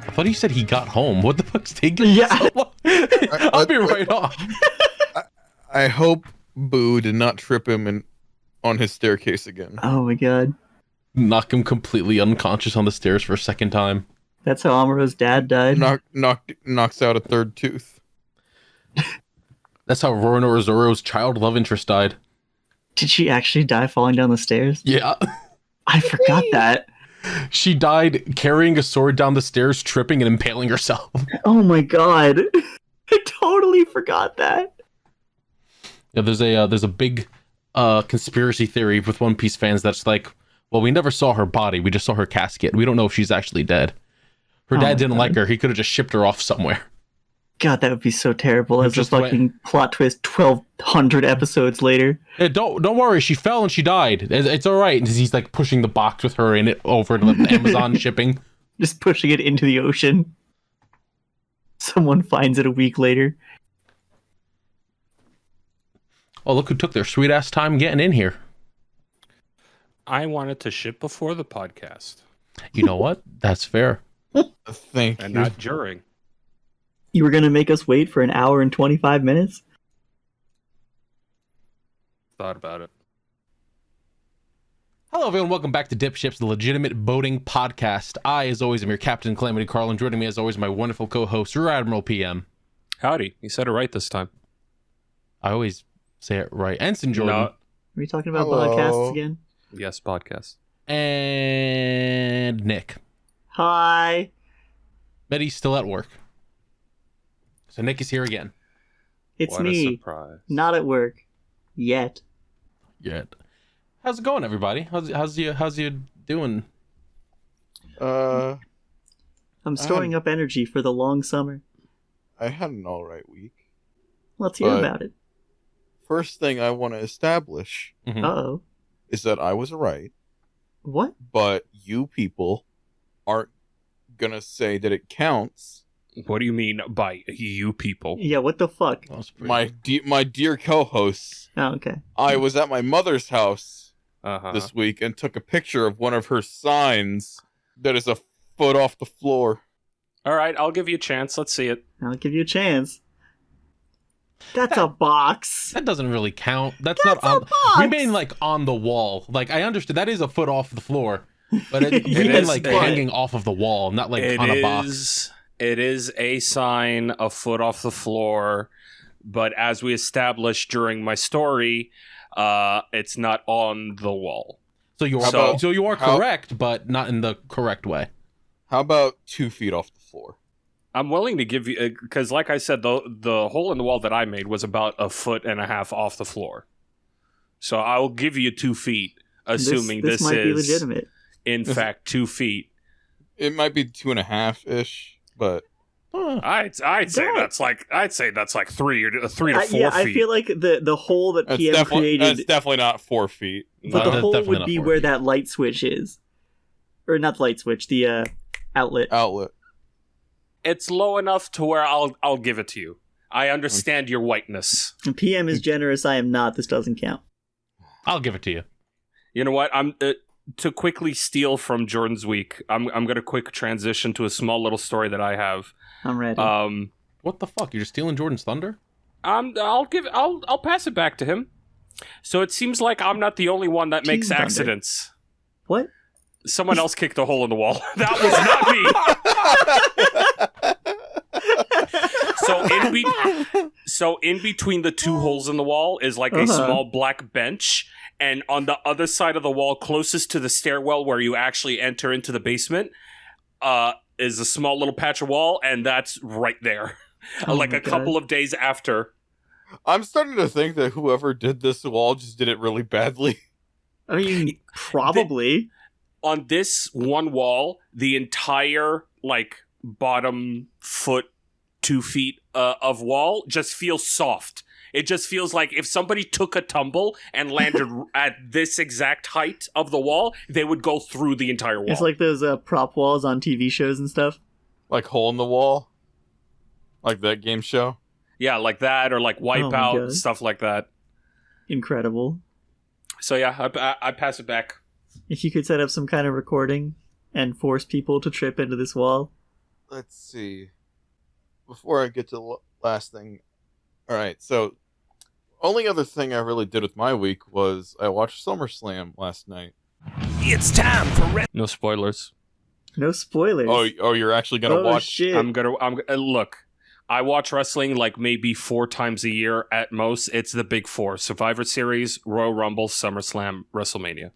I thought he said he got home. What the fuck's taking so long? I'll be right off. I hope Boo did not trip him on his staircase again. Oh my god. Knock him completely unconscious on the stairs for a second time. That's how Amuro's dad died. Knocks out a third tooth. That's how Roronoa Zoro's child love interest died. Did she actually die falling down the stairs? Yeah. I forgot that. She died carrying a sword down the stairs, tripping and impaling herself. Oh my god. I totally forgot that. Yeah, there's a big conspiracy theory with One Piece fans that's like, well, we never saw her body, we just saw her casket. We don't know if she's actually dead. Her dad didn't like her, he could have just shipped her off somewhere. God, that would be so terrible as a fucking plot twist 1,200 episodes later. Yeah, don't worry, she fell and she died. It's alright. He's like pushing the box with her in it over to the Amazon shipping. Just pushing it into the ocean. Someone finds it a week later. Oh, look who took their sweet ass time getting in here. I wanted to ship before the podcast. You know what? That's fair. Thank And you. not during. You were going to make us wait for an hour and 25 minutes? Thought about it. Hello, everyone. Welcome back to DipShips, the legitimate boating podcast. I, as always, am your Captain Calamity Carl, and joining me, as always, my wonderful co-host, Rear Admiral PM. Howdy. You said it right this time. I always say it right. Ensign Jordan. No. Are we talking about Hello. podcasts again? Yes, podcast. And Nick. Hi. Metty's still at work. So Nick is here again. It's What a me. surprise. Not at work. Yet. Yet. How's it going, everybody? How's you doing? I'm storing up energy for the long summer. I had an alright week. Let's hear about it. First thing I want to establish Mhm. Uh-oh. is that I was right, What? but you people aren't gonna say that it counts. What do you mean by you people? Yeah, what the fuck? That was pretty- My dear co-hosts, Oh, okay. I was at my mother's house Uh-huh. this week and took a picture of one of her signs that is a foot off the floor. All right, I'll give you a chance. Let's see it. I'll give you a chance. That's a box. That doesn't really count. That's That's not a on. box. We mean like on the wall. Like I understood that is a foot off the floor, but we It mean is- like it- hanging off of the wall, not like on a box. It is a sign a foot off the floor, but as we established during my story, it's not on the wall. So you are So- you are correct, but not in the correct way. How about 2 feet off the floor? I'm willing to give you, because like I said, the hole in the wall that I made was about 1.5 feet off the floor. So I'll give you 2 feet, assuming this this might be is legitimate. in fact 2 feet. It might be 2.5-ish, but I'd say Don't. that's like 3 to 4 Yeah, feet. I feel like the hole that PM created, that's definitely not 4 feet. but No, the that's hole definitely would not be 4 where feet. that light switch is. Or not the light switch, the outlet. Outlet. It's low enough to where I'll give it to you. I understand your whiteness. And PM is generous, I am not. This doesn't count. I'll give it to you. You know what? I'm to quickly steal from Jordan's week. I'm going to quick transition to a small little story that I have. I'm ready. What the fuck? You're just stealing Jordan's thunder? I'll pass it back to him. So it seems like I'm not the only one that makes Team Thunder. accidents. What? Someone else kicked a hole in the wall. That was not me. So in between the two holes in the wall is like a small black bench, and on the other side of the wall, closest to the stairwell where you actually enter into the basement, is a small little patch of wall, and that's right there. Oh like my a couple God. of days after. I'm starting to think that whoever did this wall just did it really badly. I mean, probably. On this one wall, the entire bottom foot, 2 feet of wall just feels soft. It just feels like if somebody took a tumble and landed at this exact height of the wall, they would go through the entire wall. It's like those prop walls on TV shows and stuff. Like Hole in the Wall? Like that game show? Yeah, like that, or like Wipeout, God. stuff like that. Incredible. So yeah, I pass it back. If you could set up some kind of recording and force people to trip into this wall. Let's see. Before I get to the last thing. Alright, so only other thing I really did with my week was I watched SummerSlam last night. It's time for No spoilers. No spoilers. Oh, you're actually gonna watch? Shit. I'm look. I watch wrestling like maybe 4 times a year at most. It's the big 4: Survivor Series, Royal Rumble, SummerSlam, WrestleMania.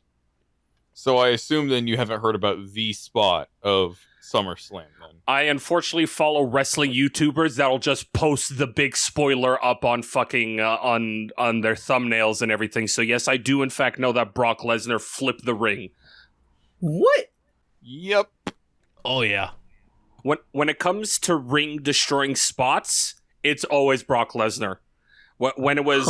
So I assume then you haven't heard about the spot of SummerSlam then. I unfortunately follow wrestling YouTubers that'll just post the big spoiler up on fucking on their thumbnails and everything. So yes, I do in fact know that Brock Lesnar flipped the ring. What? Yep. Oh yeah. When it comes to ring destroying spots, it's always Brock Lesnar. When it was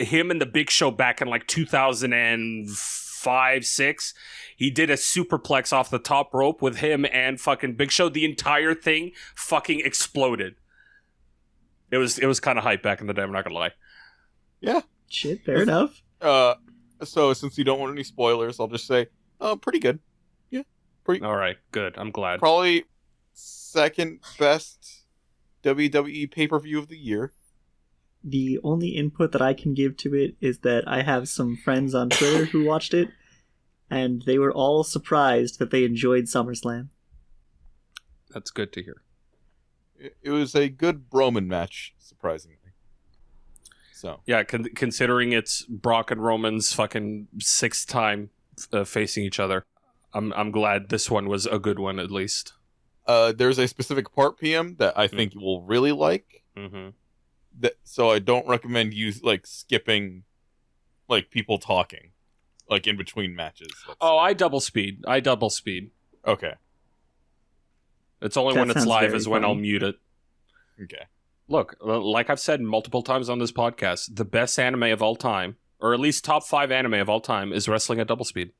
him and the Big Show back in like 2005-6, he did a superplex off the top rope with him and fucking Big Show. The entire thing fucking exploded. It was kind of hype back in the day. I'm not gonna lie. Yeah. Shit, fair enough. So since you don't want any spoilers, I'll just say, pretty good. Yeah. All right, good. I'm glad. Probably second best WWE pay-per-view of the year. The only input that I can give to it is that I have some friends on Twitter who watched it, and they were all surprised that they enjoyed SummerSlam. That's good to hear. It was a good Roman match, surprisingly. So yeah, considering it's Brock and Roman's fucking 6th time facing each other, I'm glad this one was a good one at least. There's a specific part, PM, that I think you will really like. Mm-hmm. So I don't recommend you skipping people talking in between matches. I double speed. Okay. It's only That when it's sounds live very is when funny. I'll mute it. Okay. Look, like I've said multiple times on this podcast, the best anime of all time, or at least top 5 anime of all time, is wrestling at double speed.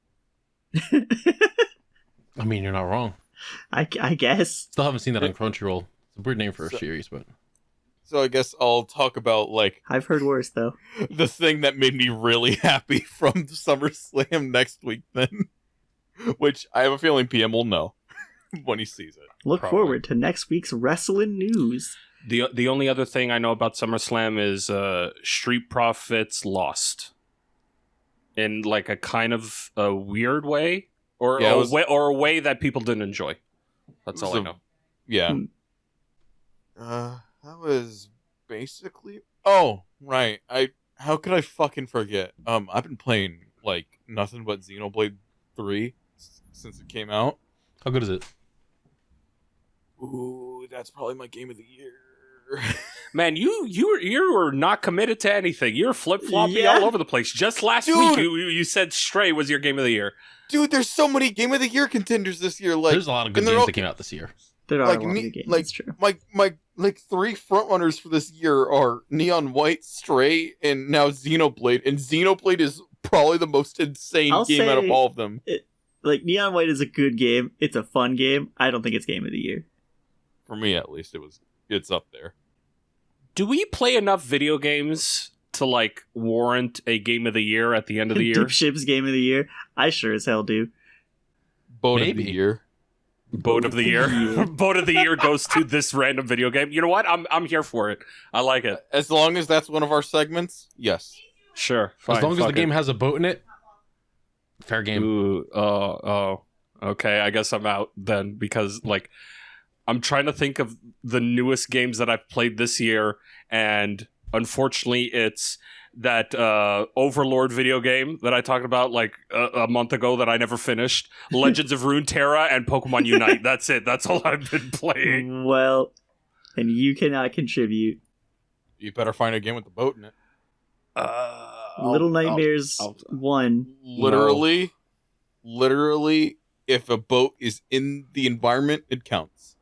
I mean, you're not wrong. I guess. Still haven't seen that on Crunchyroll. It's a weird name for a series, but So I guess I'll talk about I've heard worse, though. the thing that made me really happy from SummerSlam next week then. Which I have a feeling PM will know when he sees it. Look Probably. forward to next week's wrestling news. The only other thing I know about SummerSlam is Street Profits lost. In a kind of a weird way. Or a way that people didn't enjoy. That's all I know. Yeah. That was basically... Oh, right. How could I fucking forget? I've been playing, nothing but Xenoblade 3 since it came out. how good is it? Ooh, that's probably my game of the year. Man, you were not committed to anything. You're flip-flopping all over the place. Just last Dude. week, you said Stray was your game of the year. Dude, there's so many game of the year contenders this year. There's a lot of good games that came out this year. There are a lot of good games, it's true. My 3 frontrunners for this year are Neon White, Stray, and now Xenoblade. And Xenoblade is probably the most insane game out of all of them. Neon White is a good game. It's a fun game. I don't think it's game of the year. For me, at least, it's up there. Do we play enough video games to warrant a game of the year at the end of the year? DipShips game of the year. I sure as hell do. Boat of Maybe. the year. Boat of the year. Boat of the year goes to this random video game. You know what? I'm here for it. I like it. As long as that's one of our segments, yes. Sure. Fine, As long as the fuck game it. has a boat in it, fair game. Ooh, okay. I guess I'm out then because I'm trying to think of the newest games that I've played this year, and unfortunately, it's that Overlord video game that I talked about a month ago that I never finished. Legends of Runeterra and Pokemon Unite. That's it. That's all I've been playing. Well, and you cannot contribute. You better find a game with the boat in it. Little Nightmares 1. Literally, if a boat is in the environment, it counts.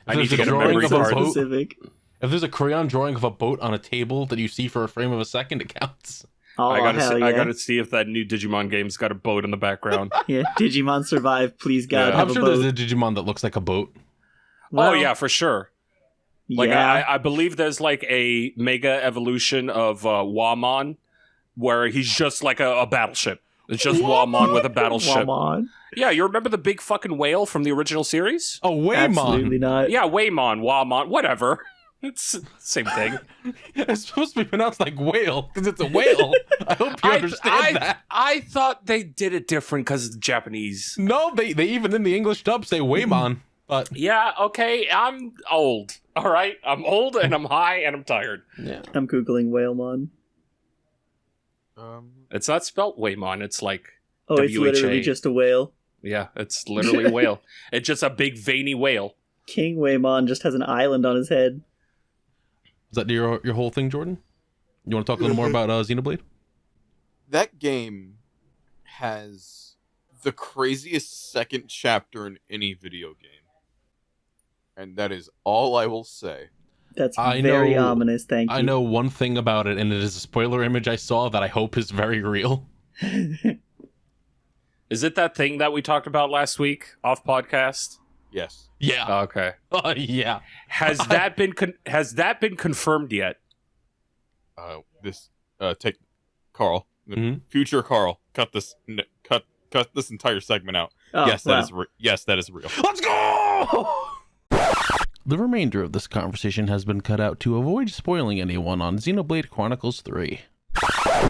I need to get a drawing memory of a card. boat. Specific. If there's a crayon drawing of a boat on a table that you see for a frame of a second, it counts. Oh, I hell gotta see if that new Digimon game's got a boat in the background. Yeah, Digimon Survive, please God, Yeah. have I'm sure a boat. there's a Digimon that looks like a boat. Well, Oh yeah, for sure. Like yeah. I believe there's like a mega evolution of Wamon where he's just like a battleship. It's just Wamon with a battleship. Wamon. Yeah, you remember the big fucking whale from the original series? Oh, Absolutely Waymon. not. Yeah, Waymon, Wamon, whatever. It's the same thing. It's supposed to be pronounced like whale because it's a whale. I hope you understand that. I thought they did it different because it's Japanese. No, they even in the English dub say Waymon. But Yeah, okay, I'm old. All right, I'm old and I'm high and I'm tired. yeah. I'm Googling Whalemon. It's not spelt Waymon. It's like Oh, it's WHA. literally just a whale. Yeah, it's literally a whale. It's just a big veiny whale. King Waymon just has an island on his head. Is that your whole thing, Jordan? You want to talk a little more about Xenoblade? That game has the craziest second chapter in any video game. And that is all I will say. That's I very know- ominous, thank you. I know one thing about it, and it is a spoiler image I saw that I hope is very real. Is it that thing that we talked about last week off podcast? Yes. Yeah. Okay. Yeah. Has that been confirmed yet? Take Carl. Mhm. Future Carl. Cut this entire segment out. Oh, yes, wow. that is real. Let's go! The remainder of this conversation has been cut out to avoid spoiling anyone on Xenoblade Chronicles 3. All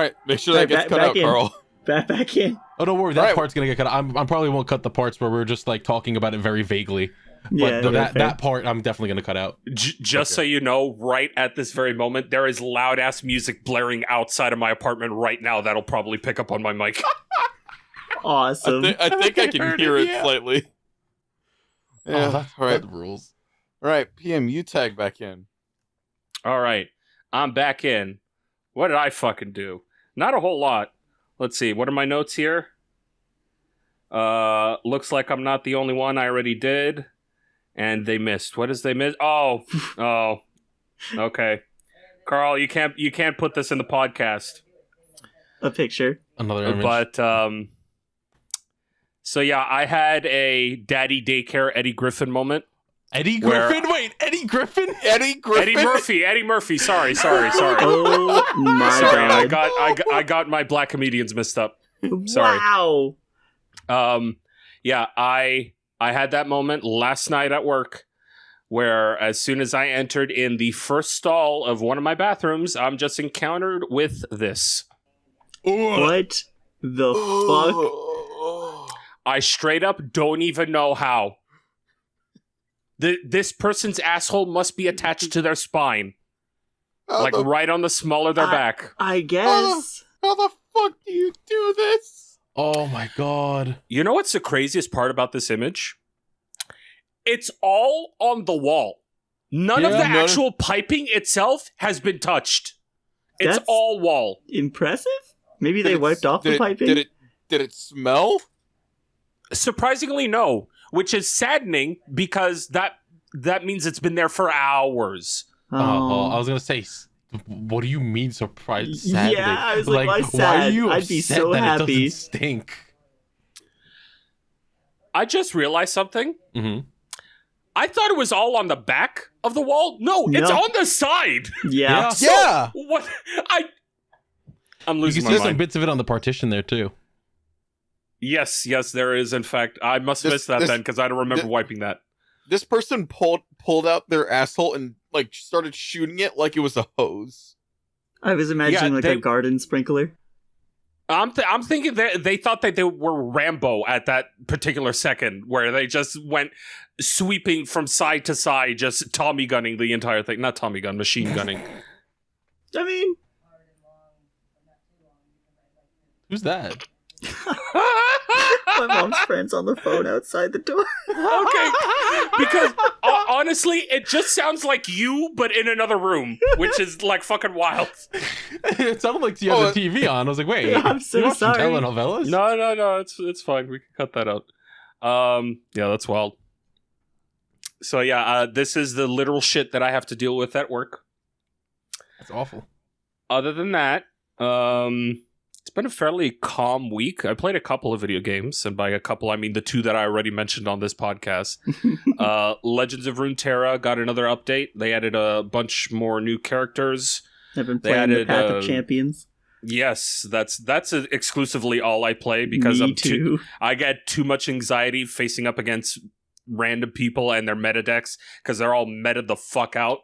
right, make sure that gets cut out, in. Carl. Back in. Oh, don't worry, that Right. part's gonna get cut out. I probably won't cut the parts where we're just like talking about it very vaguely. Yeah, But fair. that part I'm definitely gonna cut out. Just so you know, right at this very moment, there is loud ass music blaring outside of my apartment right now. That'll probably pick up on my mic. Awesome. I think I can heard hear it, it yeah. slightly. Yeah. That all right. rules. All right. PM, you tag back in. All right, I'm back in. What did I fucking do? Not a whole lot. Let's see. What are my notes here? Looks like I'm not the only one. I already did, and they missed. What is they miss? Oh. Okay. Carl, you can't put this in the podcast. A picture. Another image. But so yeah, I had a daddy daycare Eddie Griffin moment. Eddie where- Griffin? Wait, Eddie Griffin? Eddie Griffin. Eddie Murphy. Sorry. Oh my Sorry, god. I got my black comedians mixed up. Sorry. Wow. Yeah, I had that moment last night at work where as soon as I entered in the first stall of one of my bathrooms, I'm just encountered with this. What the fuck? I straight up don't even know how. This person's asshole must be attached to their spine. Like right on the small of their back. I guess. How the fuck do you do this? Oh my god. You know what's the craziest part about this image? It's all on the wall. None of the actual piping itself has been touched. It's That's- all wall. Impressive? Maybe they wiped off the Did piping? it smell? Surprisingly, no. Which is saddening because that means it's been there for hours. I was gonna say, what do you mean surprised? Sadly? Yeah, I was like, why why sad? are you I'd be upset so that happy. It doesn't stink. I just realized something. Mm-hmm. I thought it was all on the back of the wall. No, it's No. on the side. Yeah. Yeah. What? I'm You losing can my see some mind. bits of it on the partition there too. Yes, there is. In fact, I must have missed that then because I don't remember wiping that. This person pulled out their asshole and like started shooting it like it was a hose. I was imagining Yeah, a garden sprinkler. I'm thinking that they thought that they were Rambo at that particular second, where they just went sweeping from side to side, just Tommy gunning the entire thing. Not Tommy gun, machine gunning. I mean, Who's that? My mom's friend's on the phone outside the door. Okay, because honestly, it just sounds like you, but in another room, which is like fucking wild. It sounded like you had the TV on. I was like, wait, I'm so you watching sorry. telenovelas? No, it's fine. We can cut that out. Yeah, that's wild. So yeah, this is the literal shit that I have to deal with at work. That's awful. Other than that, it's been a fairly calm week. I played a couple of video games, and by a couple, I mean the two that I already mentioned on this podcast. Legends of Runeterra got another update. They added a bunch more new characters. I've been playing the Path of Champions. Yes, that's exclusively all I play because I get too much anxiety facing up against random people and their meta decks because they're all meta the fuck out.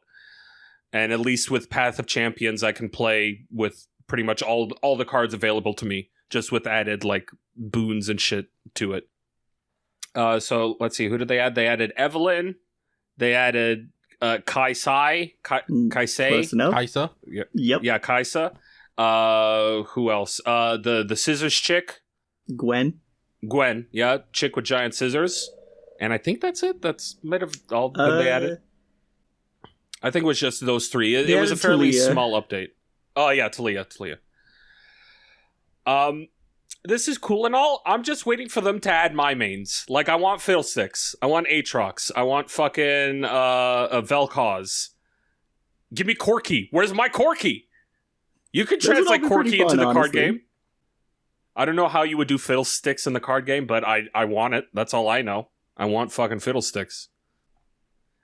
And at least with Path of Champions, I can play with pretty much all the cards available to me, just with added like boons and shit to it. So let's see, who did they add? They added Evelyn. They added Kaisai. Kaisa? Yep. Yeah, Kaisa. Who else? The scissors chick. Gwen, yeah, chick with giant scissors. And I think that's it. That's might have all that they added. I think it was just those three. It was a fairly small update. Oh yeah, Talia. This is cool and all. I'm just waiting for them to add my mains. Like, I want Fiddlesticks. I want Aatrox. I want fucking Vel'Koz. Give me Corki. Where's my Corki? You could translate Corki into the card game. I don't know how you would do Fiddlesticks in the card game, but I want it. That's all I know. I want fucking Fiddlesticks.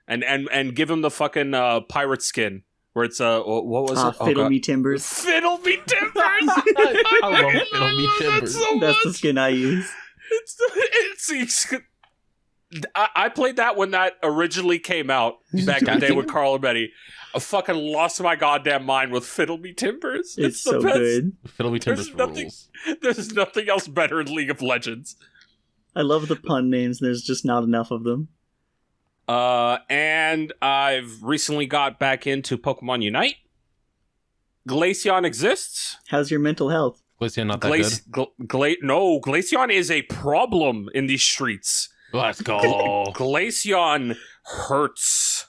And give him the fucking pirate skin. Where it's, what was it? Fiddle Me Timbers. Fiddle Me Timbers! I love Fiddle Me Timbers. That's the skin I use. I played that when that originally came out back in the day with Carl and Metty. I fucking lost my goddamn mind with Fiddle Me Timbers. It's the so best. good. Fiddle Me Timbers rules. There's nothing else better in League of Legends. I love the pun names, and there's just not enough of them. And I've recently got back into Pokemon Unite. Glaceon exists. How's your mental health? Glaceon not that good? No, Glaceon is a problem in these streets. Let's go. Glaceon hurts.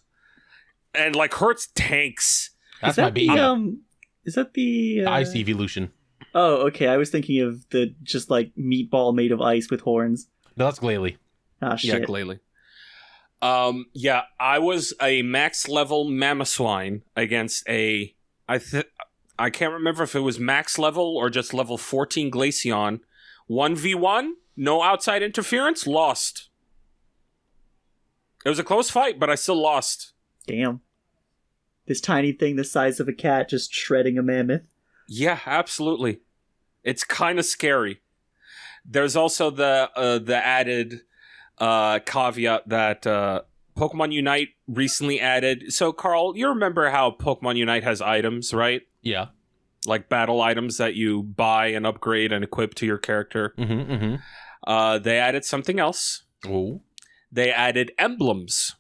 And, like, hurts tanks. That's my beat. Is that the... Ice evolution. Oh, okay. I was thinking of the just, like, meatball made of ice with horns. No, that's Glalie. Ah, shit. Yeah, Glalie. Yeah, I was a max level Mamoswine against I can't remember if it was max level or just level 14 Glaceon. 1v1, no outside interference, lost. It was a close fight, but I still lost. Damn. This tiny thing the size of a cat just shredding a mammoth. Yeah, absolutely. It's kind of scary. There's also the added caveat that Pokemon Unite recently added. So, Carl, you remember how Pokemon Unite has items, right? Yeah. Like battle items that you buy and upgrade and equip to your character. They added something else. Oh. They added emblems,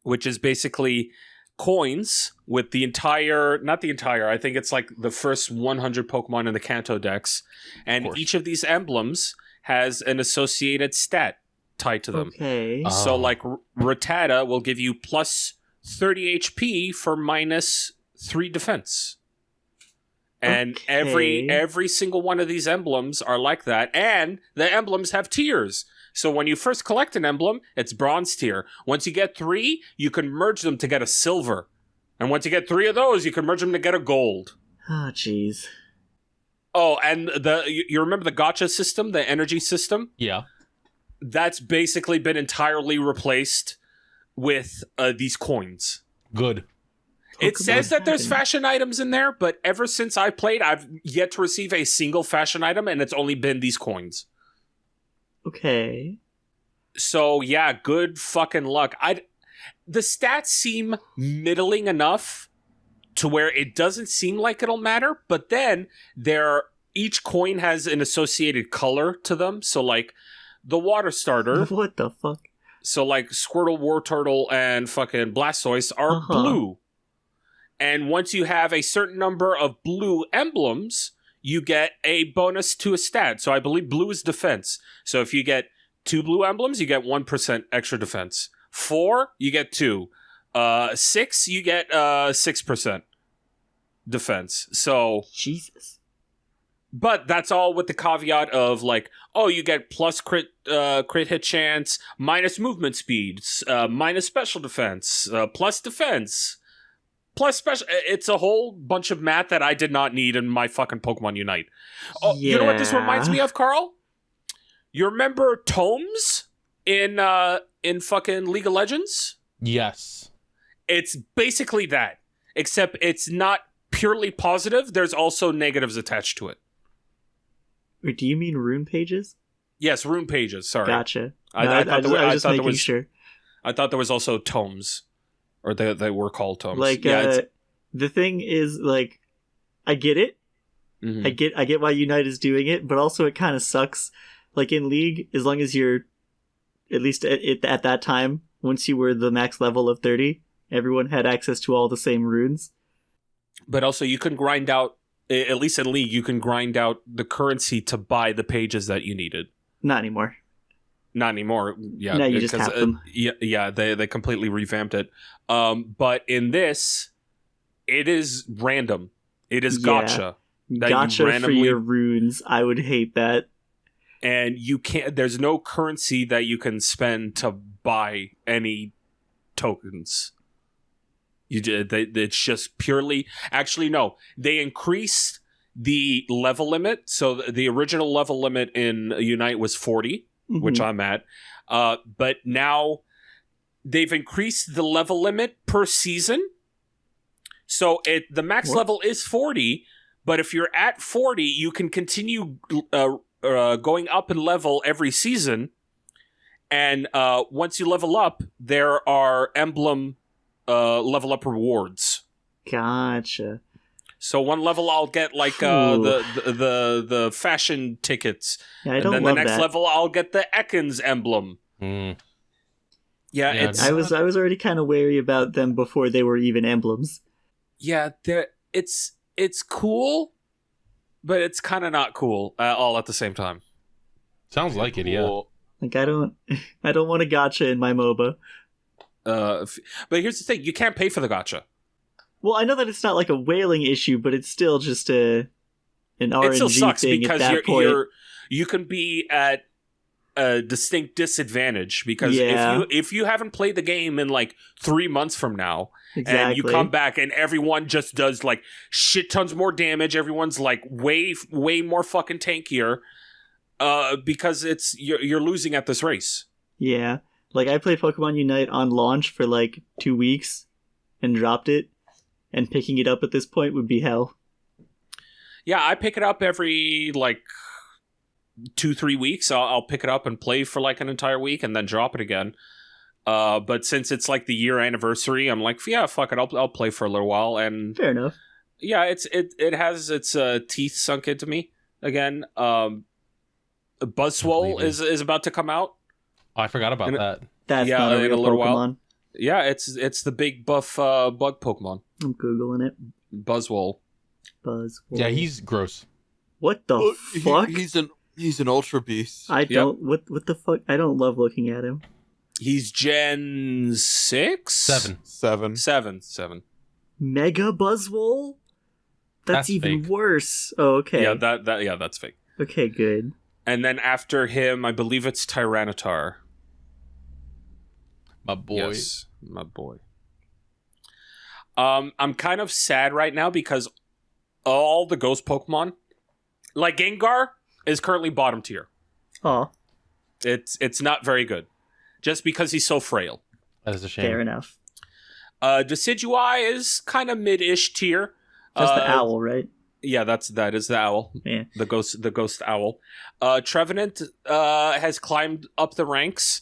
which is basically coins with I think it's like the first 100 Pokemon in the Kanto Dex. And each of these emblems has an associated stat tied to them. Okay. So, like, Rattata will give you plus 30 HP for minus 3 defense. And every single one of these emblems are like that. And the emblems have tiers. So when you first collect an emblem, it's bronze tier. Once you get 3, you can merge them to get a silver. And once you get 3 of those, you can merge them to get a gold. Oh, jeez. Oh, and you remember the gacha system, the energy system? Yeah. That's basically been entirely replaced with these coins. Good. It says that there's fashion items in there, but ever since I played, I've yet to receive a single fashion item, and it's only been these coins. Okay. So, yeah, good fucking luck. The stats seem middling enough to where it doesn't seem like it'll matter, but then each coin has an associated color to them. So, like, the water starter... What the fuck? So, like, Squirtle, Wartortle, and fucking Blastoise are blue. And once you have a certain number of blue emblems, you get a bonus to a stat. So I believe blue is defense. So if you get 2 blue emblems, you get 1% extra defense. 4, you get 2. 6, you get 6% defense. So Jesus. But that's all with the caveat of like, oh, you get plus crit hit chance, minus movement speed, minus special defense, plus defense, plus special. It's a whole bunch of math that I did not need in my fucking Pokemon Unite. Oh, you know what this reminds me of, Carl? You remember tomes in fucking League of Legends? Yes. It's basically that, except it's not purely positive. There's also negatives attached to it. Wait, do you mean rune pages? Yes, rune pages. Sorry, Gotcha. I I was just making sure. I thought there was also tomes, or they were called tomes. Like, the thing is, like, I get it. Mhm. I get why Unite is doing it, but also it kind of sucks. Like in League, as long as you're at least at that time, once you were the max level of 30, everyone had access to all the same runes. But also, you can grind out, at least in League, you can grind out the currency to buy the pages that you needed. Not anymore. Not anymore. Yeah, now you just have them. They completely revamped it. But in this, it is random. It is gacha. Gacha for your runes. I would hate that. And you can't. There's no currency that you can spend to buy any tokens. It's just purely. Actually, no. They increased the level limit. So the original level limit in Unite was 40, which I'm at. But now they've increased the level limit per season. So the max level is 40. But if you're at 40, you can continue going up in level every season. And once you level up, there are emblem level up rewards. Gotcha. So one level I'll get like the fashion tickets. Yeah, I don't and then love the next that. level I'll get the Ekans emblem. Mm. Yeah, Yeah, it's I was already kind of wary about them before they were even emblems. yeah, it's cool, but it's kind of not cool all at the same time. Sounds like it, yeah. Cool. Like I don't want a gacha in my MOBA. But here's the thing: you can't pay for the gacha. Well, I know that it's not like a whaling issue, but it's still just an RNG It still sucks thing because at that point. you can be at a distinct disadvantage because if you haven't played the game in like 3 months from now, Exactly. and you come back and everyone just does like shit tons more damage, everyone's like way more fucking tankier, because you're losing at this race. Yeah. Like, I played Pokemon Unite on launch for, like, 2 weeks and dropped it, and picking it up at this point would be hell. Yeah, I pick it up every, like, 2-3 weeks. I'll pick it up and play for, like, an entire week and then drop it again. But since it's, like, the year anniversary, I'm like, yeah, fuck it, I'll play for a little while. And Fair enough. yeah, it has its teeth sunk into me again. Buzzwole is about to come out. Oh, I forgot about that. That's Yeah, not a in real a little Pokemon. while. Yeah, it's the big buff bug Pokemon. I'm Googling it. Buzzwole. Buzzwole. Yeah, he's gross. What the fuck? He's an ultra beast. I don't... What the fuck? I don't love looking at him. He's Gen 6? 7. 7. Mega Buzzwole? That's even fake. worse. Oh, okay. Yeah, that's fake. Okay, good. And then after him, I believe it's Tyranitar. My boy. Yes, my boy. I'm kind of sad right now because all the ghost Pokemon, like Gengar, is currently bottom tier. Aw, It's not very good, just because he's so frail. That is a shame. fair enough. Decidueye is kind of mid-ish tier. That's the owl, right? Yeah, that is the owl. Yeah. The ghost owl. Trevenant has climbed up the ranks,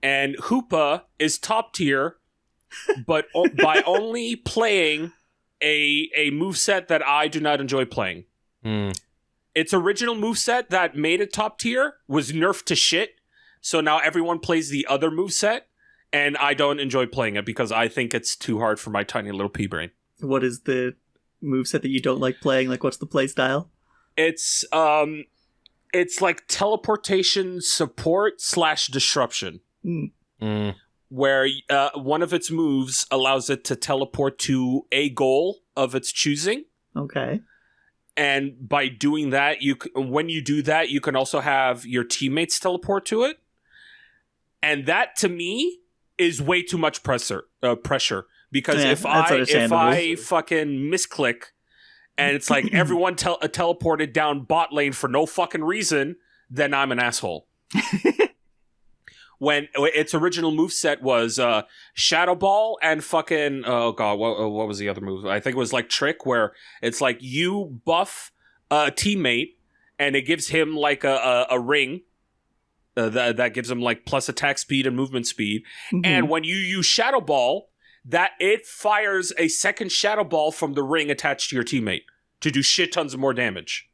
and Hoopa is top tier, but by only playing a moveset that I do not enjoy playing. Its original moveset that made it top tier was nerfed to shit, so now everyone plays the other moveset, and I don't enjoy playing it because I think it's too hard for my tiny little pea brain. What is the moveset that you don't like playing? Like, what's the play style? It's like teleportation support / disruption. Where one of its moves allows it to teleport to a goal of its choosing. Okay. And by doing that, when you do that, you can also have your teammates teleport to it. And that, to me, is way too much pressure. Because if I fucking misclick, and it's like everyone teleported down bot lane for no fucking reason, then I'm an asshole. When its original moveset was Shadow Ball and fucking what was the other move? I think it was like Trick, where it's like you buff a teammate and it gives him like a ring that gives him like plus attack speed and movement speed. And when you use Shadow Ball, that it fires a second Shadow Ball from the ring attached to your teammate to do shit tons of more damage.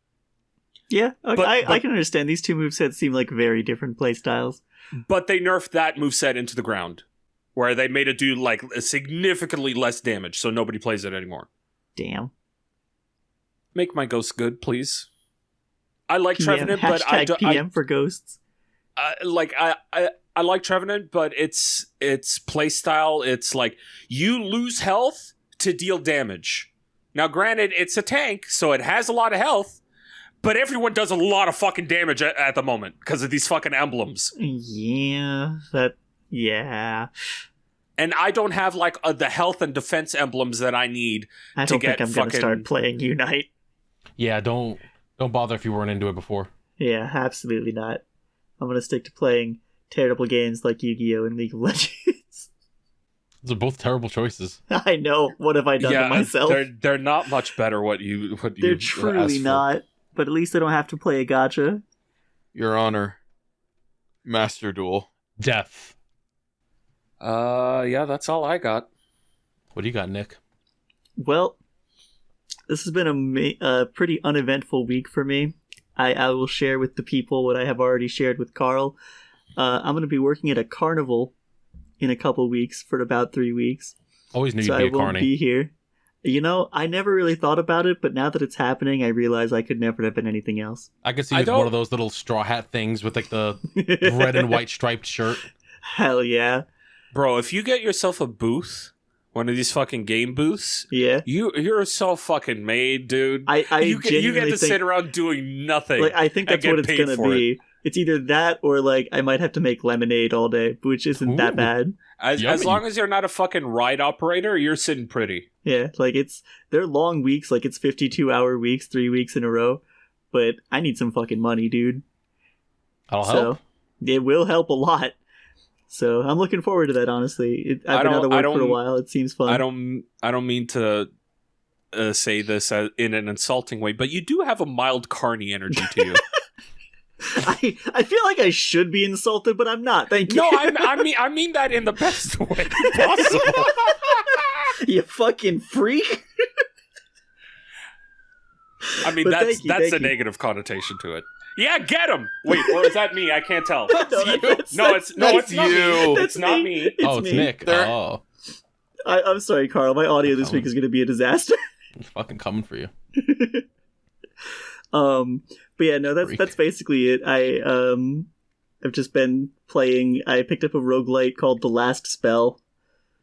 Yeah, okay. I can understand. These two movesets seem like very different playstyles. But they nerfed that moveset into the ground, where they made it do like significantly less damage, so nobody plays it anymore. Damn. Make my ghost good, please. I like PM, Trevenant, but I don't. PM for ghosts. I like Trevenant, but its playstyle, it's like you lose health to deal damage. Now, granted, it's a tank, so it has a lot of health. But everyone does a lot of fucking damage at the moment because of these fucking emblems. Yeah. And I don't have like the health and defense emblems that I need I don't think I'm going to start playing Unite. Yeah, don't bother if you weren't into it before. Yeah, absolutely not. I'm going to stick to playing terrible games like Yu-Gi-Oh! And League of Legends. Those are both terrible choices. I know. What have I done to myself? They're not much better. They're truly not. But at least I don't have to play a gacha. Your Honor. Master Duel. Death. Yeah, that's all I got. What do you got, Nick? Well, this has been a pretty uneventful week for me. I will share with the people what I have already shared with Carl. I'm going to be working at a carnival in a couple weeks for about 3 weeks. Always knew so you'd be a carny. I won't be here. You know, I never really thought about it, but now that it's happening, I realize I could never have been anything else. I could see you with one of those little straw hat things with like the red and white striped shirt. Hell yeah. Bro, if you get yourself a booth, one of these fucking game booths, yeah, you're so fucking made, dude. You get to sit around doing nothing. Like, I think that's what it's gonna be. It's either that or like I might have to make lemonade all day, which isn't that bad. As long as you're not a fucking ride operator, you're sitting pretty. Yeah, like they're long weeks, like it's 52-hour weeks, 3 weeks in a row. But I need some fucking money, dude. That'll help. It will help a lot. So I'm looking forward to that. Honestly, I've been out of work for a while. It seems fun. I don't mean to say this in an insulting way, but you do have a mild carny energy to you. I feel like I should be insulted, but I'm not. Thank you. No, I mean that in the best way possible. You fucking freak. I mean, that's a negative connotation to it. Yeah, get him. Wait, or is that me? I can't tell. It's you. It's not me. It's Nick. Oh, I'm sorry, Carl. My audio this week is going to be a disaster. It's fucking coming for you. But yeah, no, that's basically it. I've just been playing. I picked up a roguelite called The Last Spell.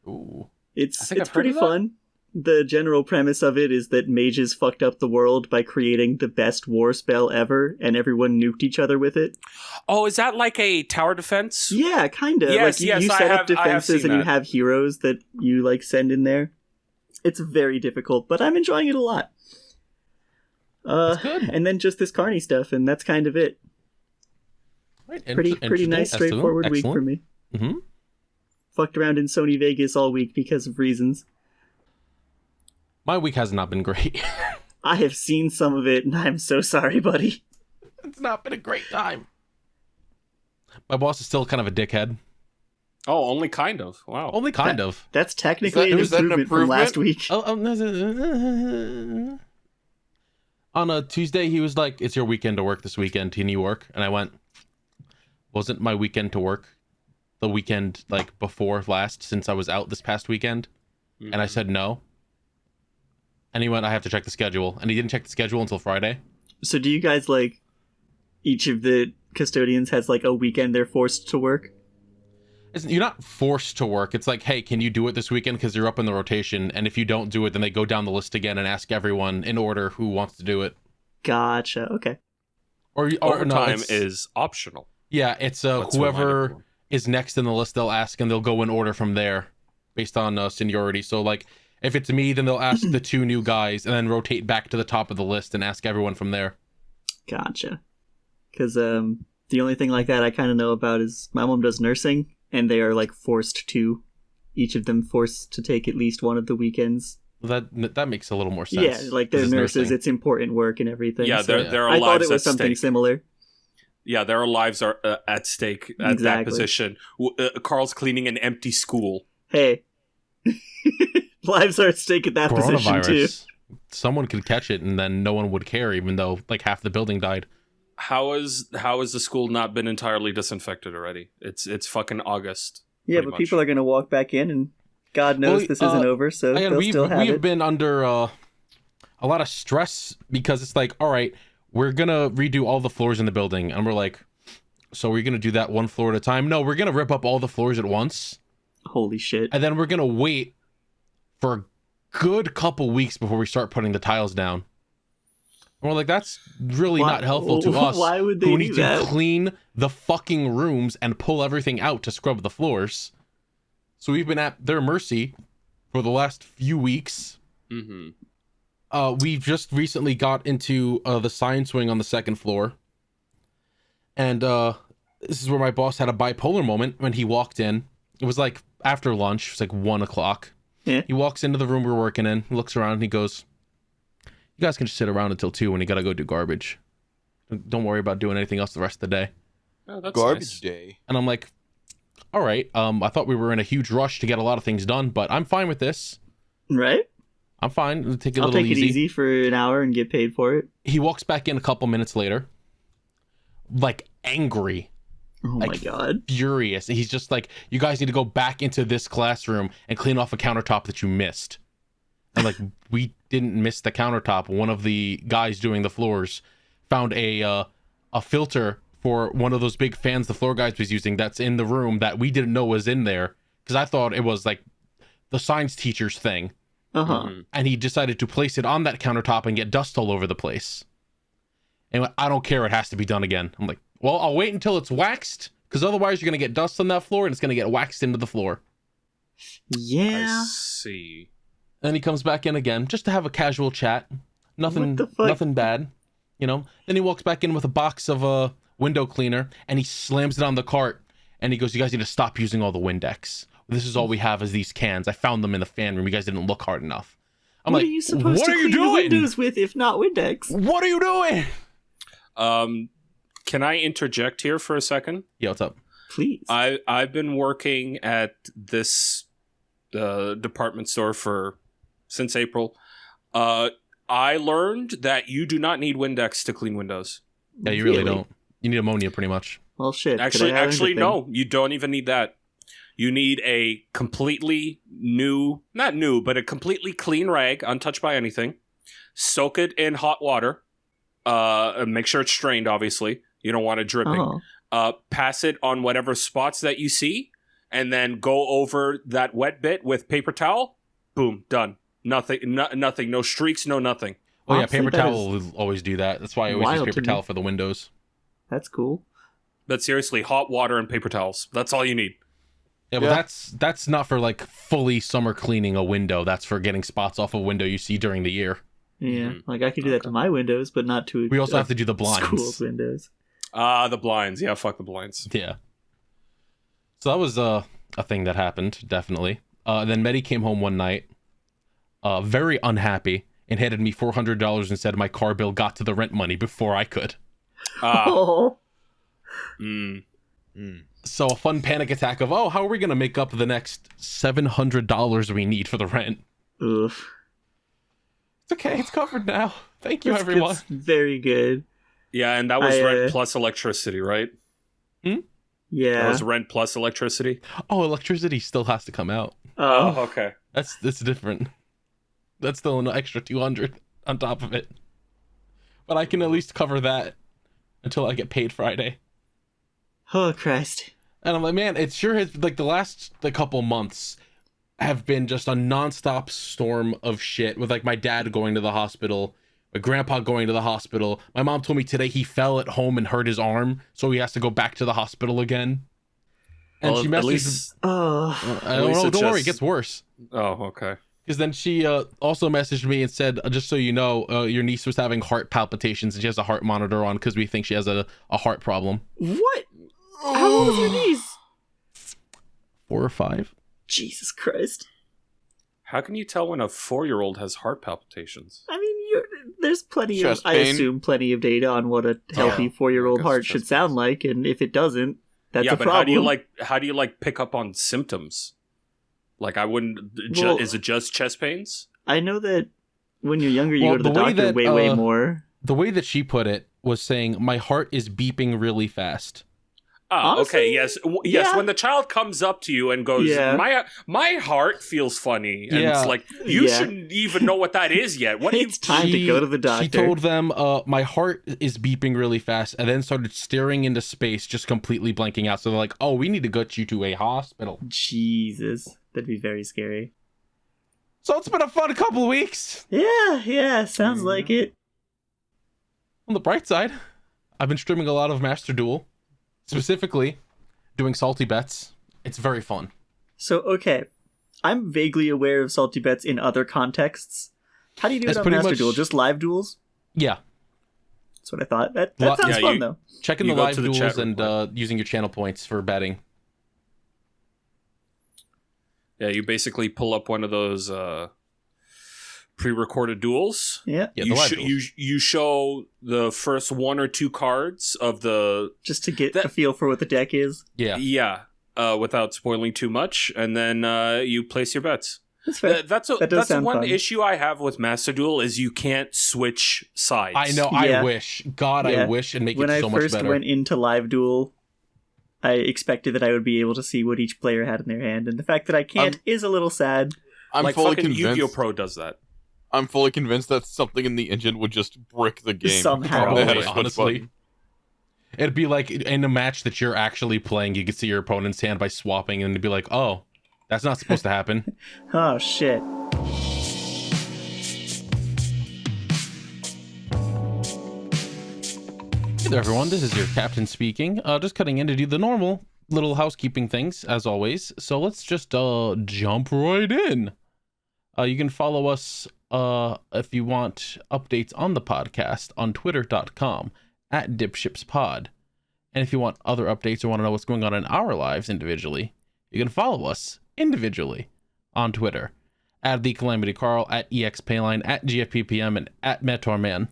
Ooh. It's pretty fun. The general premise of it is that mages fucked up the world by creating the best war spell ever, and everyone nuked each other with it. Oh, is that like a tower defense? Yeah, kind of. Yes, you set up defenses and you have heroes that you like send in there. It's very difficult, but I'm enjoying it a lot. That's good. And then just this carny stuff, and that's kind of it. Right. Pretty nice, straightforward week for me. Mm-hmm. Fucked around in Sony Vegas all week because of reasons. My week has not been great. I have seen some of it, and I'm so sorry, buddy. It's not been a great time. My boss is still kind of a dickhead. Oh, only kind of. Wow. Only kind of. That's technically an improvement from last week. On a Tuesday, he was like, "It's your weekend to work this weekend. Can you work?" And I went, "Wasn't my weekend to work the weekend like before last since I was out this past weekend?" Mm-hmm. And I said no. And he went, "I have to check the schedule." And he didn't check the schedule until Friday. So do you guys like each of the custodians has like a weekend they're forced to work? You're not forced to work. It's like, hey, can you do it this weekend? Because you're up in the rotation. And if you don't do it, then they go down the list again and ask everyone in order who wants to do it. Gotcha. Okay. Or Overtime is optional. Yeah, it's Let's remind whoever everyone. is next in the list, they'll ask and they'll go in order from there based on seniority. So like if it's me, then they'll ask the 2 new guys and then rotate back to the top of the list and ask everyone from there. Gotcha. Because the only thing like that I kind of know about is my mom does nursing, and they are like each of them forced to take at least one of the weekends. That makes a little more sense. Yeah, like they're This is nurses, nursing. it's important work and everything. Yeah, so there are I thought lives it was at something stake. similar. Yeah, their lives are at stake at that Exactly. position. Carl's cleaning an empty school. Hey, lives are at stake at that position too. Coronavirus. Someone could catch it and then no one would care, even though like half the building died. How has the school not been entirely disinfected already? It's fucking August. Yeah, pretty but much. people are going to walk back in, and God knows Well, this isn't over, so Again, they'll still have we've it. been under a lot of stress because it's like, all right, we're gonna redo all the floors in the building, and we're like, so we're gonna do that one floor at a time? No, we're gonna rip up all the floors at once, Holy shit. and then we're gonna wait for a good couple weeks before we start putting the tiles down. And we're like, that's really Why- not helpful to us. why would they who do need that? to clean the fucking rooms and pull everything out to scrub the floors? So we've been at their mercy for the last few weeks. Mm-hmm. We've just recently got into the science wing on the 2nd floor. And this is where my boss had a bipolar moment when he walked in. It was like after lunch. It was like 1 o'clock. Yeah. He walks into the room we're working in, looks around, and he goes, you guys can just sit around until 2 when you gotta go do garbage. Don't worry about doing anything else the rest of the day. Oh, that's Garbage nice. day. And I'm like, all right, I thought we were in a huge rush to get a lot of things done, but I'm fine with this. Right? I'm fine. It'll take it a I'll little take it easy for an hour and get paid for it. He walks back in a couple minutes later, like angry, Oh like my god. furious. He's just like, you guys need to go back into this classroom and clean off a countertop that you missed. And like, we didn't miss the countertop. One of the guys doing the floors found a filter for one of those big fans the floor guys was using that's in the room that we didn't know was in there, because I thought it was like the science teacher's thing. Uh-huh. Mhm. And he decided to place it on that countertop and get dust all over the place. And he went, I don't care, it has to be done again. I'm like, well, I'll wait until it's waxed, because otherwise you're going to get dust on that floor and it's going to get waxed into the floor. Yeah. I see. And he comes back in again just to have a casual chat. Nothing What the fuck? nothing bad, you know. Then he walks back in with a box of window cleaner and he slams it on the cart and he goes, you guys need to stop using all the Windex. This is all we have is these cans. I found them in the fan room. You guys didn't look hard enough. I'm What like, are you supposed what to are you clean the doing? windows with if not Windex? What are you doing? Can I interject here for a second? Yeah, what's up? Please. I've been working at this department store since April. I learned that you do not need Windex to clean windows. Yeah, you really don't. You need ammonia pretty much. Well, shit. could I Actually, have anything? no, you don't even need that. You need a completely not new, but a completely clean rag, untouched by anything. Soak it in hot water. And make sure it's strained, obviously. You don't want it dripping. Oh. Pass it on whatever spots that you see, and then go over that wet bit with paper towel. Boom, done. Nothing, nothing, no streaks, no nothing. Oh yeah, Honestly, paper that towel will always do that. That's why I always use wild paper to me. towel for the windows. That's cool. But seriously, hot water and paper towels. That's all you need. Yeah, but Yeah. that's not for like fully summer cleaning a window. That's for getting spots off a window you see during the year. Yeah, Mhm. like I could do that to my windows, but not to We also have to do the blinds. school's windows. The blinds. Yeah, fuck the blinds. Yeah. So that was a thing that happened, definitely. Then Metty came home one night, very unhappy, and handed me $400 and said my car bill got to the rent money before I could. Oh, Mm. So a fun panic attack of, oh, how are we going to make up the next $700 we need for the rent? oof. It's okay, it's covered now. Thank you, That's everyone. very good. Yeah, and that was I, rent plus electricity, right? That Yeah. was rent plus electricity. Oh, electricity still has to come out. Oh, okay. That's different. That's still an extra 200 on top of it. But I can at least cover that until I get paid Friday. Oh, Christ. And I'm like, man, it sure has, like, the couple months have been just a nonstop storm of shit with, like, my dad going to the hospital, my grandpa going to the hospital. My mom told me today he fell at home and hurt his arm, so he has to go back to the hospital again. And Well, she at messaged, least, don't worry, it gets worse. Oh, okay. Because then she also messaged me and said, just so you know, your niece was having heart palpitations and she has a heart monitor on because we think she has a heart problem. What? How old is your niece? 4 or 5. Jesus Christ. How can you tell when a 4-year-old has heart palpitations? I mean, there's plenty Chest of, I pain. assume, plenty of data on what a healthy 4-year-old I guess heart chest should sound like, and if it doesn't, that's yeah, a but problem. how do you pick up on symptoms? Like, I wouldn't. Well, is it just chest pains? I know that when you're younger, you Well, go to the the way doctor that, way more. The way that she put it was saying, my heart is beeping really fast. Ah, Honestly, okay, yes. Yes, yeah. when the child comes up to you and goes, Yeah. my heart feels funny. And Yeah. it's like, you Yeah. shouldn't even know what that is yet. What do you... It's time to go to the doctor. She told them, my heart is beeping really fast, and then started staring into space, just completely blanking out. So they're like, oh, we need to get you to a hospital. Jesus. That'd be very scary. So it's been a fun couple of weeks. Yeah, sounds like it. On the bright side, I've been streaming a lot of Master Duel, specifically doing salty bets. It's very fun. So, okay. I'm vaguely aware of salty bets in other contexts. How do you do It's it on pretty Master much- Duel? Just live duels? Yeah, That's what I thought. That Well, sounds yeah, fun, though. checking You the go live to the duels chat and room, using your channel points for betting. Yeah, you basically pull up one of those pre-recorded duels. Yeah, Yeah, the You, live duels. you show the first 1 or 2 cards of the... just to get That- a feel for what the deck is. Yeah. Without spoiling too much, and then you place your bets. That's fair. That's That does that's sound one fun. issue I have with Master Duel is you can't switch sides. I know. Yeah. I wish. God, I Yeah. wish and make When it I so much first better. went into live duel, I expected that I would be able to see what each player had in their hand, and the fact that I can't is a little sad. I'm like fully fucking Yu-Gi-Oh! convinced. Pro does that. I'm fully convinced that something in the engine would just brick the game. Somehow. They had a Probably, switch honestly. button. It'd be like in a match that you're actually playing, you could see your opponent's hand by swapping, and it'd be like, oh, that's not supposed to happen. Oh shit. Hey there, everyone. This is your captain speaking. Just cutting in to do the normal little housekeeping things, as always. So let's just jump right in. You can follow us if you want updates on the podcast on twitter.com at DipShipsPod. And if you want other updates or want to know what's going on in our lives individually, you can follow us individually on Twitter at The Calamity Carl, at EXPayline, at GFPPM, and at Metorman.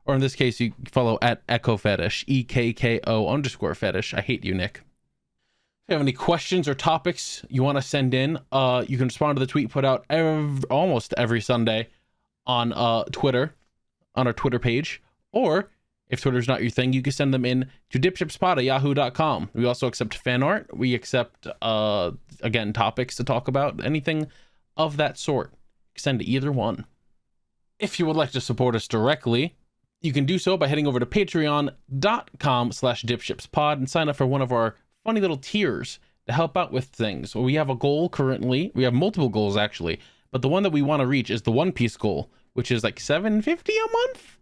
Or in this case, you follow at Echo Fetish, EKKO_fetish. I hate you, Nick. If you have any questions or topics you want to send in, you can respond to the tweet put out almost every Sunday on Twitter, on our Twitter page. Or if Twitter's not your thing, you can send them in to DipShipsPod at yahoo.com. We also accept fan art. We accept, again, topics to talk about, anything of that sort. Send to either one. If you would like to support us directly, you can do so by heading over to patreon.com/DipShipsPod and sign up for one of our funny little tiers to help out with things. We have a goal currently. We have multiple goals, actually. But the one that we want to reach is the One Piece goal, which is like $7.50 a month.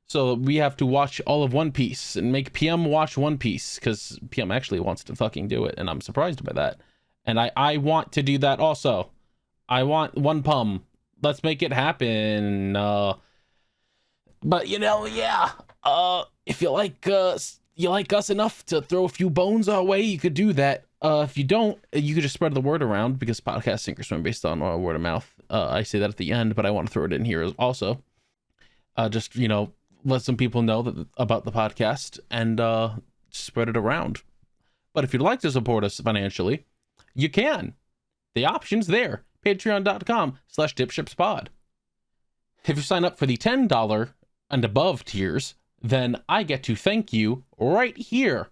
So we have to watch all of One Piece and make PM watch One Piece, because PM actually wants to fucking do it, and I'm surprised by that. And I want to do that also. I want one pum. Let's make it happen. But yeah. If you like us enough to throw a few bones our way, you could do that. If you don't, you could just spread the word around, because podcasts sink or swim based on word of mouth. I say that at the end, but I want to throw it in here also. Just let some people know about the podcast and spread it around. But if you'd like to support us financially, you can. The option's there. Patreon.com/DipShipsPod. If you sign up for the $10 and above tiers, then I get to thank you right here,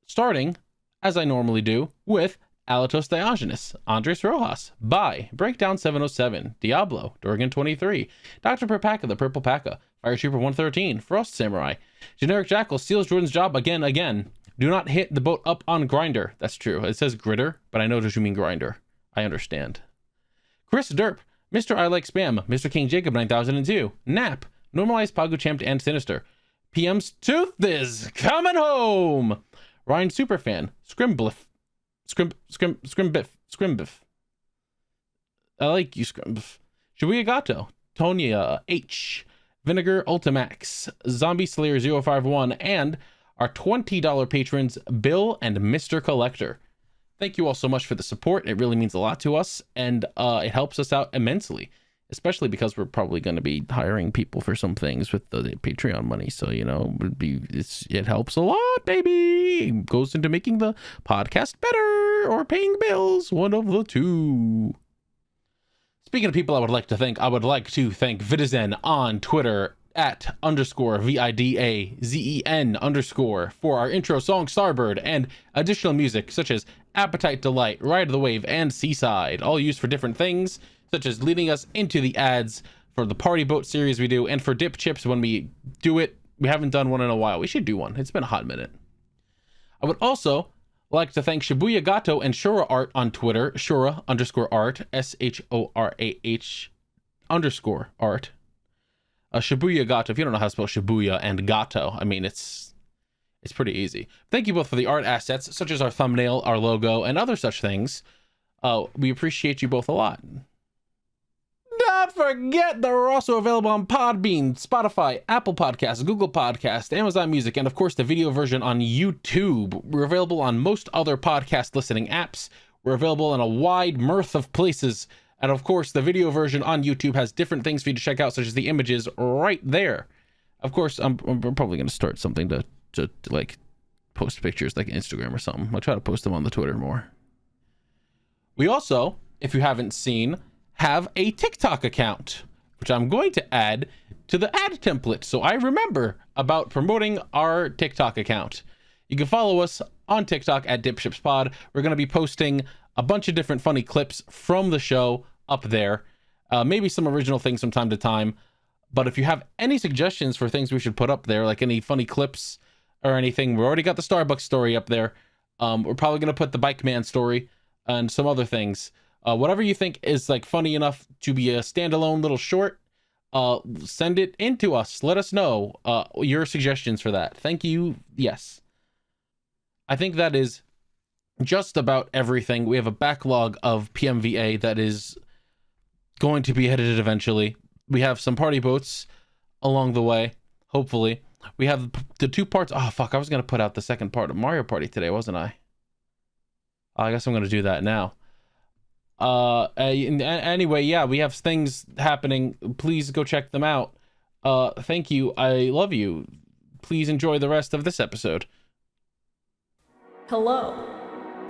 starting, as I normally do, with Alatos Diogenes, Andres Rojas, Bai, Breakdown 707, Diablo, Dorgan 23, Dr. Perpaka, the Purple Paka, Fire Trooper 113, Frost Samurai, Generic Jackal steals Jordan's job again. Do not hit the boat up on grinder. That's true. It says gritter, but I know what you mean grinder. I understand. Chris Derp, Mr. I Like Spam, Mr. King Jacob 9002, Nap, Normalized Pagu Champ and Sinister, PM's Tooth is coming home, Ryan Superfan, Scrimbiff. I like you, Scrimbiff. Shibuya Gato, Tonya H, Vinegar Ultimax, Zombie Slayer 051, and our $20 patrons, Bill and Mr. Collector. Thank you all so much for the support. It really means a lot to us, and it helps us out immensely, especially because we're probably going to be hiring people for some things with the Patreon money. So, you know, it helps a lot, baby. It goes into making the podcast better or paying bills, one of the two. Speaking of people I would like to thank Vidazen on Twitter at _VIDAZEN_ for our intro song Starbird and additional music such as Appetite Delight, Ride of the Wave, and Seaside, all used for different things, such as leading us into the ads for the Party Boat series we do, and for Dip Chips when we do it. We haven't done one in a while. We should do one. It's been a hot minute. I would also like to thank Shibuya Gato and Shura Art on Twitter, Shura _art, SHORAH_art. Shibuya Gato, if you don't know how to spell Shibuya and Gato, I mean, it's pretty easy. Thank you both for the art assets, such as our thumbnail, our logo, and other such things. We appreciate you both a lot. Don't forget that we're also available on Podbean, Spotify, Apple Podcasts, Google Podcasts, Amazon Music, and of course the video version on YouTube. We're available on most other podcast listening apps. We're available in a wide mirth of places. And of course, the video version on YouTube has different things for you to check out, such as the images right there. Of course, I'm probably going to start something to like post pictures like Instagram or something. I'll try to post them on the Twitter more. We also, if you haven't seen, have a TikTok account, which I'm going to add to the ad template so I remember about promoting our TikTok account. You can follow us on TikTok at DipShipsPod. We're going to be posting a bunch of different funny clips from the show up there. Maybe some original things from time to time. But if you have any suggestions for things we should put up there, like any funny clips or anything, we already got the Starbucks story up there. We're probably going to put the Bike Man story and some other things. Whatever you think is like funny enough to be a standalone little short, send it in to us. Let us know your suggestions for that. Thank you. Yes. I think that is just about everything. We have a backlog of PMVA that is going to be edited eventually. We have some party boats along the way, hopefully. We have the 2 parts. Oh, fuck. I was going to put out the second part of Mario Party today, wasn't I? I guess I'm going to do that now. Anyway, yeah, we have things happening. Please go check them out. Thank you. I love you. Please enjoy the rest of this episode. Hello.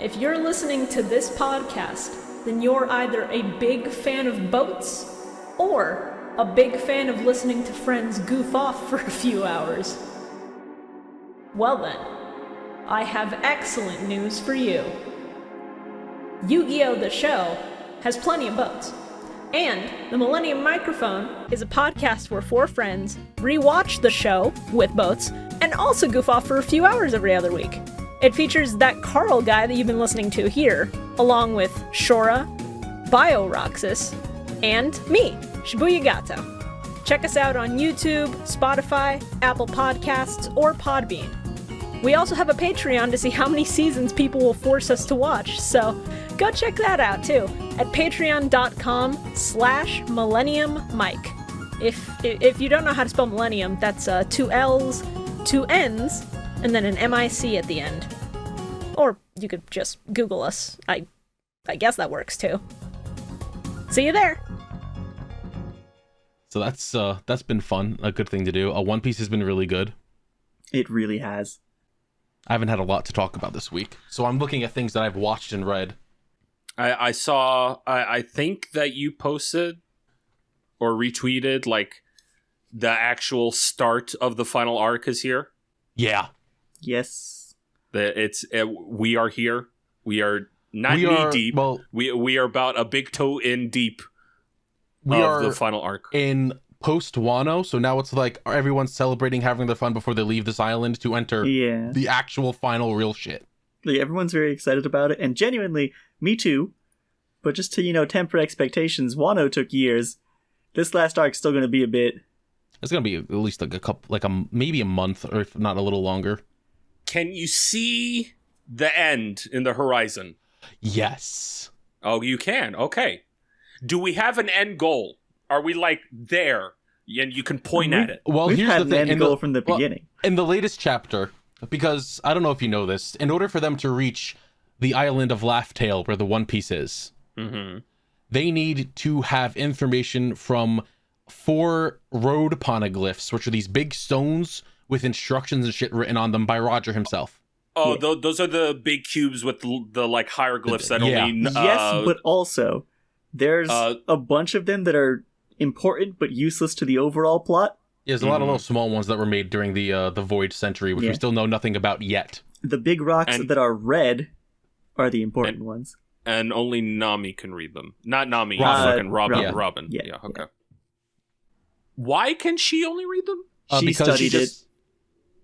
If you're listening to this podcast, then you're either a big fan of boats or a big fan of listening to friends goof off for a few hours. Well then, I have excellent news for you. Yu-Gi-Oh! The Show has plenty of boats. And the Millennium Microphone is a podcast where 4 friends rewatch the show with boats and also goof off for a few hours every other week. It features that Carl guy that you've been listening to here, along with Shora, BioRoxas, and me, Shibuya Gato. Check us out on YouTube, Spotify, Apple Podcasts, or Podbean. We also have a Patreon to see how many seasons people will force us to watch, so go check that out too, at patreon.com/millenniummike. If you don't know how to spell millennium, that's 2 L's, 2 N's, and then an MIC at the end. Or you could just Google us. I guess that works too. See you there! So that's been fun, a good thing to do. One Piece has been really good. It really has. I haven't had a lot to talk about this week, so I'm looking at things that I've watched and read. I saw, I think that you posted or retweeted, like, the actual start of the final arc is here. Yeah. Yes. We are here. We are Not We knee are- deep. well- we are about a big toe in deep We of are the final arc. in post Wano, so now it's like everyone's celebrating, having their fun before they leave this island to enter Yeah. the actual final real shit. Like, everyone's very excited about it, and genuinely, me too. But just to, temper expectations, Wano took years. This last arc's still going to be a bit. It's gonna be at least like a couple, maybe a month, or if not a little longer. Can you see the end in the horizon? Yes. Oh, you can. Okay. Do we have an end goal? Are we like there? And you can point at it. Well, We've here's had the thing. an end goal from the beginning. In the latest chapter, because I don't know if you know this, in order for them to reach the island of Laugh Tale, where the One Piece is, they need to have information from 4 road poneglyphs, which are these big stones with instructions and shit written on them by Roger himself. Oh, those are the big cubes with the like hieroglyphs that Yeah. only. Yes, but also, there's a bunch of them that are important but useless to the overall plot. Yeah, there's a lot of little small ones that were made during the Void Century, which we still know nothing about yet. The big rocks that are red are the important ones. And only Nami can read them. Not Nami, Robin. Robin. Robin. Yeah, okay. Why can she only read them? She because studied it.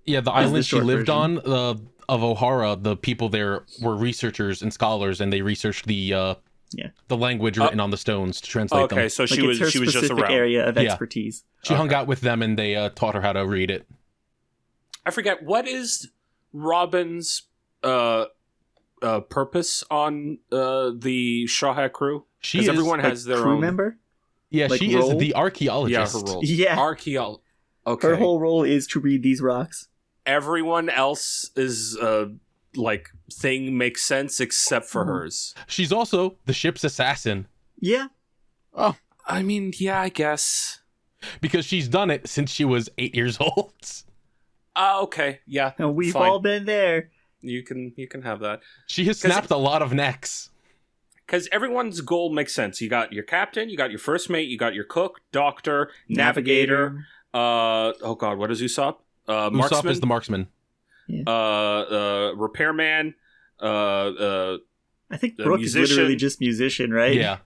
Yeah, the As the island she short lived version. on, of Ohara, the people there were researchers and scholars, and they researched the language written on the stones to translate them. Okay, so Like, she was it's her just specific around. area of Yeah. expertise. She hung out with them, and they taught her how to read it. I forget, what is Robin's purpose on the Shahak crew? She Because is everyone Like, has their crew own member? Yeah, like, she role? is the Yeah, archaeologist. her role. Yeah. Archaeologist. Okay. Her whole role is to read these rocks. Everyone else is like thing makes sense except for hers. She's also the ship's assassin Yeah. I mean, yeah, I guess. because she's done it since she was 8 years old. Okay, yeah. And we've fine. all been there. You can have that. She has snapped a lot of necks. Because everyone's goal makes sense. You got your captain, you got your first mate, you got your cook, doctor, navigator. Oh god, what is Usopp? Usopp Marksman, is the marksman. repairman. I think The Brooke musician. is literally just musician, right? Yeah.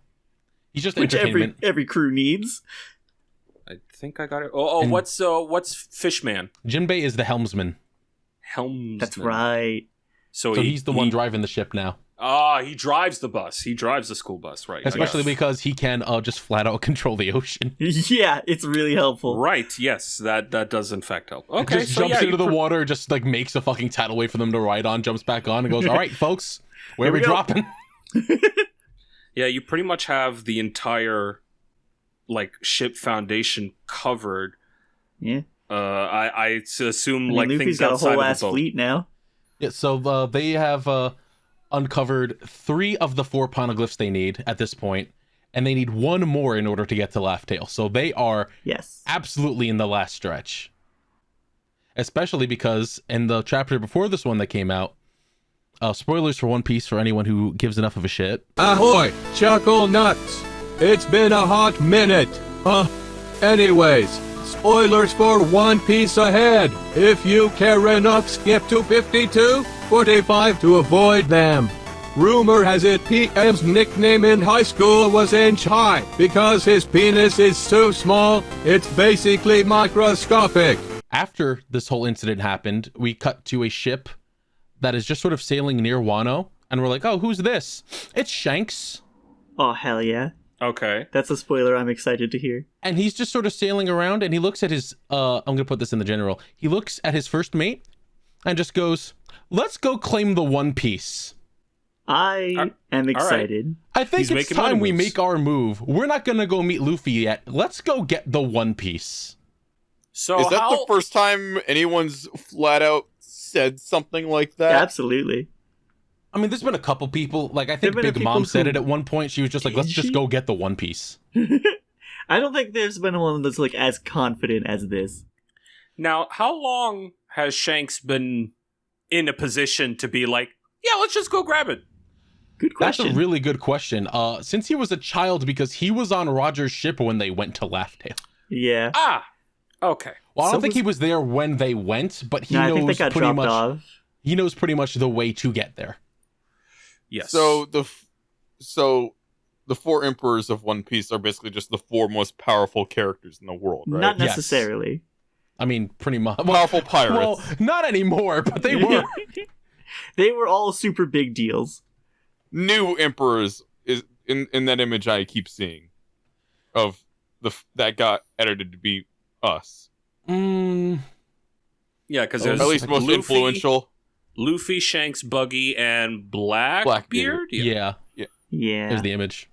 He's just Which entertainment. every crew needs. I think I got it. Oh, And- what's Fishman? Jinbei is the helmsman. Helmsman. That's right. So, So he's the one driving the ship now. He drives the bus. He drives the school bus, right? Especially yes. because he can just flat out control the ocean. Yeah, it's really helpful. Right, yes, that does in fact help. Okay, Just so jumps yeah, into the water, just like makes a fucking tidalway for them to ride on, jumps back on, and goes, "All right, folks, where are Here we we go." dropping?" Yeah, you pretty much have the entire like ship foundation covered. Yeah. I assume I mean, like Luffy's things got a outside whole of ass the boat. fleet now. Yeah, so they have uncovered 3 of the 4 poneglyphs they need at this point, and they need 1 more in order to get to Laugh Tale. So they are Yes. absolutely in the last stretch. Especially because in the chapter before this one that came out, spoilers for One Piece for anyone who gives enough of a shit. Ahoy, chuckle nuts! It's been a hot minute. Anyways, spoilers for One Piece ahead. If you care enough, skip to 52:45 to avoid them. Rumor has it PM's nickname in high school was Inch High because his penis is so small, it's basically microscopic. After this whole incident happened, we cut to a ship that is just sort of sailing near Wano, and we're like, "Oh, who's this? It's Shanks." Oh, hell yeah. Okay. That's a spoiler I'm excited to hear. And he's just sort of sailing around, and he looks at his I'm gonna put this in the general. He looks at his first mate and just goes, "Let's go claim the One Piece." I am excited. I think He's it's making time money we moves. make our move. We're not gonna go meet Luffy yet. Let's go get the One Piece. So Is that how the first time anyone's flat out said something like that? Absolutely. I mean, there's been a couple people, like I think There've been Big people Mom said who- it at one point. She was just like, Did "Let's just she? go get the One Piece." I don't think there's been one that's like as confident as this. now how long has Shanks been in a position to be like, yeah, let's just go grab it? Good question. That's a really good question. Since he was a child, because he was on Roger's ship when they went to Laugh Tale. Yeah. Okay. Well, I don't So think he was there when they went, but he No, I think they knows got pretty dropped much. off. He knows pretty much the way to get there. Yes. So the 4 emperors of One Piece are basically just the 4 most powerful characters in the world, right? Not Yes. necessarily. I mean, pretty much. Powerful pirates. Well, not anymore, but they were. They were all super big deals. New emperors is in that image I keep seeing of that got edited to be us. Mm, Yeah, because At there's least most influential. Luffy, Shanks, Buggy, and Blackbeard. yeah. Yeah. There's the image.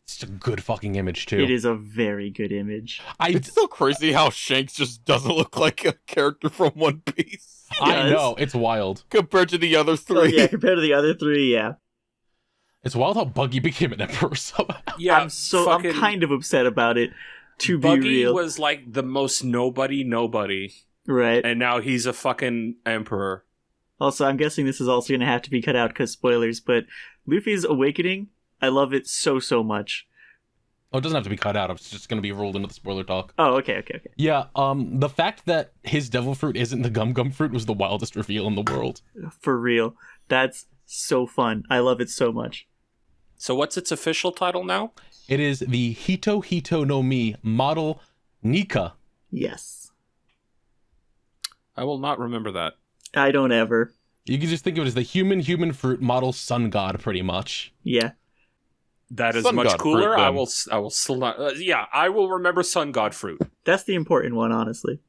It's a good fucking image too. It is a very good image. It's so crazy how Shanks just doesn't look like a character from One Piece I know, it's wild. compared to the other 3. Oh, yeah, compared to the other 3, yeah. It's wild how Buggy became an emperor somehow. Yeah, I'm kind of upset about it, to Buggy be real. was like the most nobody, Right. and now he's a fucking emperor. Also, I'm guessing this is also going to have to be cut out because spoilers, but Luffy's Awakening, I love it so much. Oh, it doesn't have to be cut out. It's just going to be rolled into the spoiler talk. Oh, okay. Yeah, the fact that his devil fruit isn't the gum fruit was the wildest reveal in the world. For real. That's so fun. I love it so much. So what's its official title now? It is the Hito no Mi model Nika. Yes. I will not remember that. I don't ever. You can just think of it as the human fruit model sun god, pretty much. Yeah. That is Sun much God cooler. fruit, I then. will still not. I will remember Sun God fruit. That's the important one, honestly.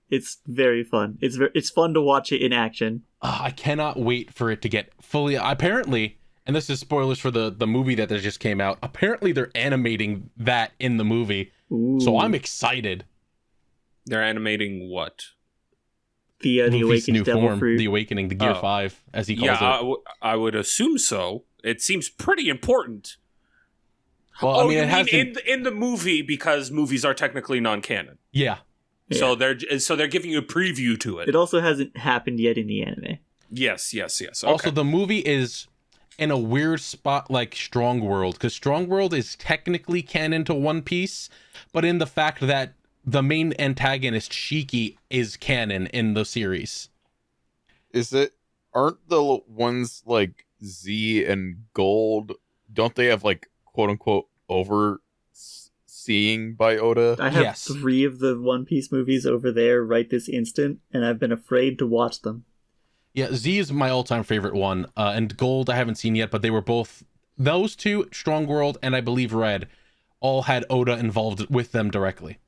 It's very fun. It's fun to watch it in action. I cannot wait for it to get fully. Apparently, and this is spoilers for the movie that just came out. Apparently, they're animating that in the movie, Ooh. so I'm excited. They're animating what? The Luffy's Awakened new Devil form, Fruit. the Awakening, the Gear 5, as he calls Yeah, it. I would assume so. It seems pretty important. Well, I mean, you it hasn't. in the movie because movies are technically non-canon. Yeah, So they're giving you a preview to it. It also hasn't happened yet in the anime. Yes. Okay. Also, the movie is in a weird spot like Strong World, because Strong World is technically canon to One Piece, but in the fact that the main antagonist, Shiki, is canon in the series. Aren't the ones like Z and Gold, don't they have like quote unquote overseeing by Oda? I have Yes. 3 of the One Piece movies over there right this instant, and I've been afraid to watch them. Yeah, Z is my all-time favorite one, and Gold I haven't seen yet, but they were both, those two, Strong World and I believe Red, all had Oda involved with them directly.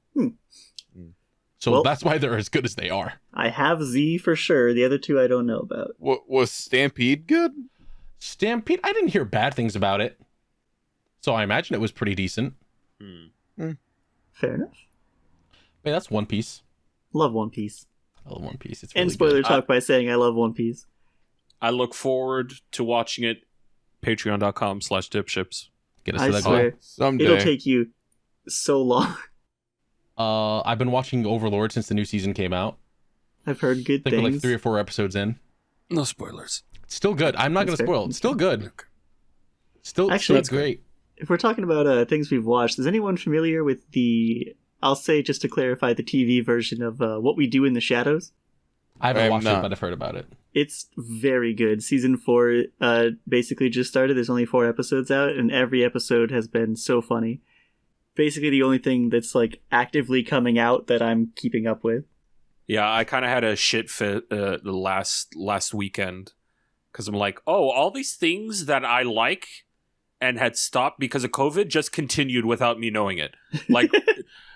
So Well- that's why they're as good as they are. I have Z for sure. The other 2 I don't know about. Was Stampede good? Stampede, I didn't hear bad things about it, so I imagine it was pretty decent. Fair enough. But that's One Piece. Love One Piece. I love One Piece. It's really End spoiler good. talk by saying I love One Piece. I look forward to watching it. Patreon.com/dipships. Get us I to that goal. swear. Someday. It'll take you so long. I've been watching Overlord since the new season came out. I've heard good I think we're things. like 3 or 4 episodes in. No spoilers. It's still good. I'm not going That's to fair. spoil it. It's still good. Still Actually, still great. If we're talking about things we've watched, is anyone familiar with I'll say just to clarify, the TV version of What We Do in the Shadows? I haven't I am watched not. it, but I've heard about it. It's very good. Season 4 basically just started. There's only 4 episodes out, and every episode has been so funny. Basically the only thing that's like actively coming out that I'm keeping up with. Yeah, I kind of had a shit fit the last weekend because I'm like, oh, all these things that I like and had stopped because of COVID just continued without me knowing it. Like,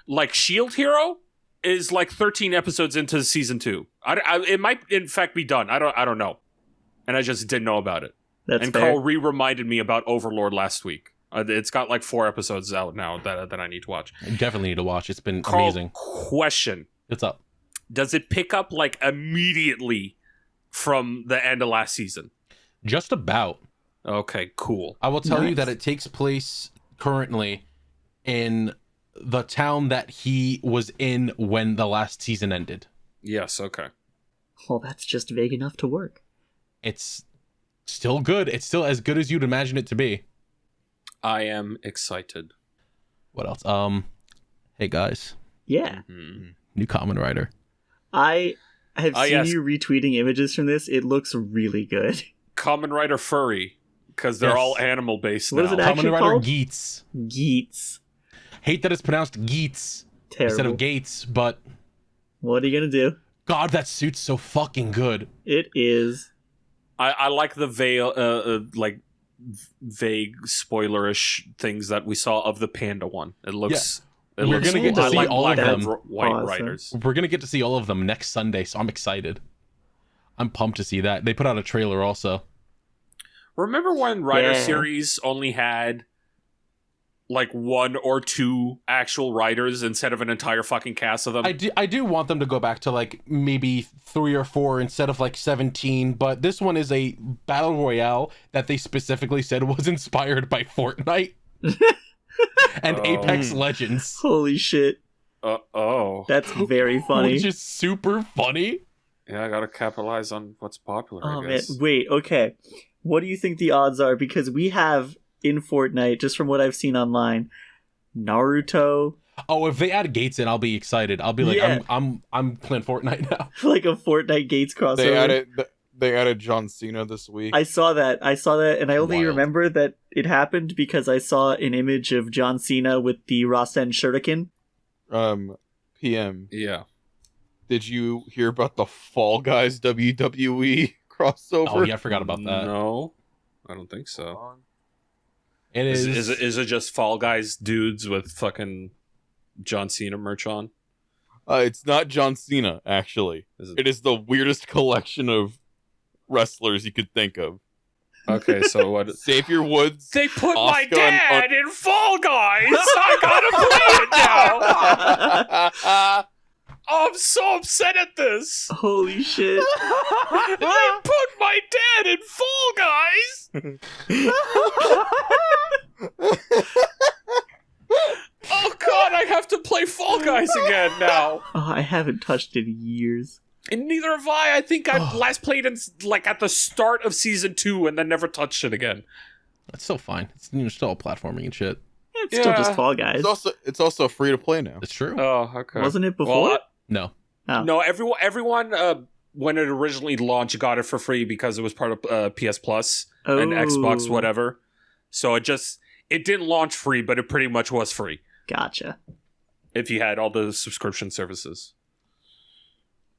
like Shield Hero is like 13 episodes into season 2. It might in fact be done. I don't know, and I just didn't know about it. That's and fair. Carl reminded me about Overlord last week. It's got like 4 episodes out now that I need to watch. I definitely need to watch. It's been Carl, amazing. question. What's up? Does it pick up like immediately from the end of last season? Just about. Okay, cool. I will tell you Nice. that it takes place currently in the town that he was in when the last season ended. Yes, okay. Well, that's just vague enough to work. It's still good. It's still as good as you'd imagine it to be. I am excited. What else? Hey guys, Yeah. new Kamen Rider. I have seen yes. you retweeting images from this. It looks really good. Kamen Rider Furry, because they're Yes. all animal based What now. is it Kamen actually Rider called? Geats. Geats. Hate that it's pronounced Geats Terrible. instead of Gates, but What are you gonna do? God, that suit's so fucking good. It is. I like the vague spoilerish things that we saw of the panda one. It looks. It We're looks gonna get cool. to I see like all black of and them. white Awesome. riders. We're gonna get to see all of them next Sunday, so I'm excited. I'm pumped to see that. They put out a trailer also. Remember when Rider Yeah. series only had like 1 or 2 actual riders instead of an entire fucking cast of them? I do want them to go back to like maybe 3 or 4 instead of like 17, but this one is a battle royale that they specifically said was inspired by Fortnite and Oh. Apex Legends, Holy shit. Oh. That's very funny. which is super funny. Yeah, I gotta capitalize on what's popular, Oh I man, guess. wait, okay. What do you think the odds are? Because we have in Fortnite, just from what I've seen online, Naruto, Oh, if they add Gates in, I'll be excited. I'll be like, Yeah. I'm playing Fortnite now. like a Fortnite Gates crossover. They added John Cena this week. I saw that, and I only Wild. remember that it happened because I saw an image of John Cena with the Rasen Shuriken. PM. Yeah. Did you hear about the Fall Guys WWE crossover? Oh yeah, I forgot about that. No, I don't think so. It is. Is it just Fall Guys dudes with fucking John Cena merch on? It's not John Cena, actually. Is It is the weirdest collection of wrestlers you could think of. Okay, so what? Xavier Woods. They put my Oscar dad in Fall Guys. I gotta play it now. Oh, I'm so upset at this. Holy shit. They put my dad in Fall Guys. Oh god, I have to play Fall Guys again now. Oh, I haven't touched it in years. And neither have I. I think I last played in like at the start of season 2 and then never touched it again. It's still fine. It's still platforming and shit. It's still just Yeah. Fall Guys. It's also free to play now. It's true. Oh, okay. Wasn't it before? Well, No. Oh. no, everyone when it originally launched got it for free because it was part of PS Plus and Xbox Oh. whatever. So it didn't launch free, but it pretty much was free Gotcha. if you had all the subscription services.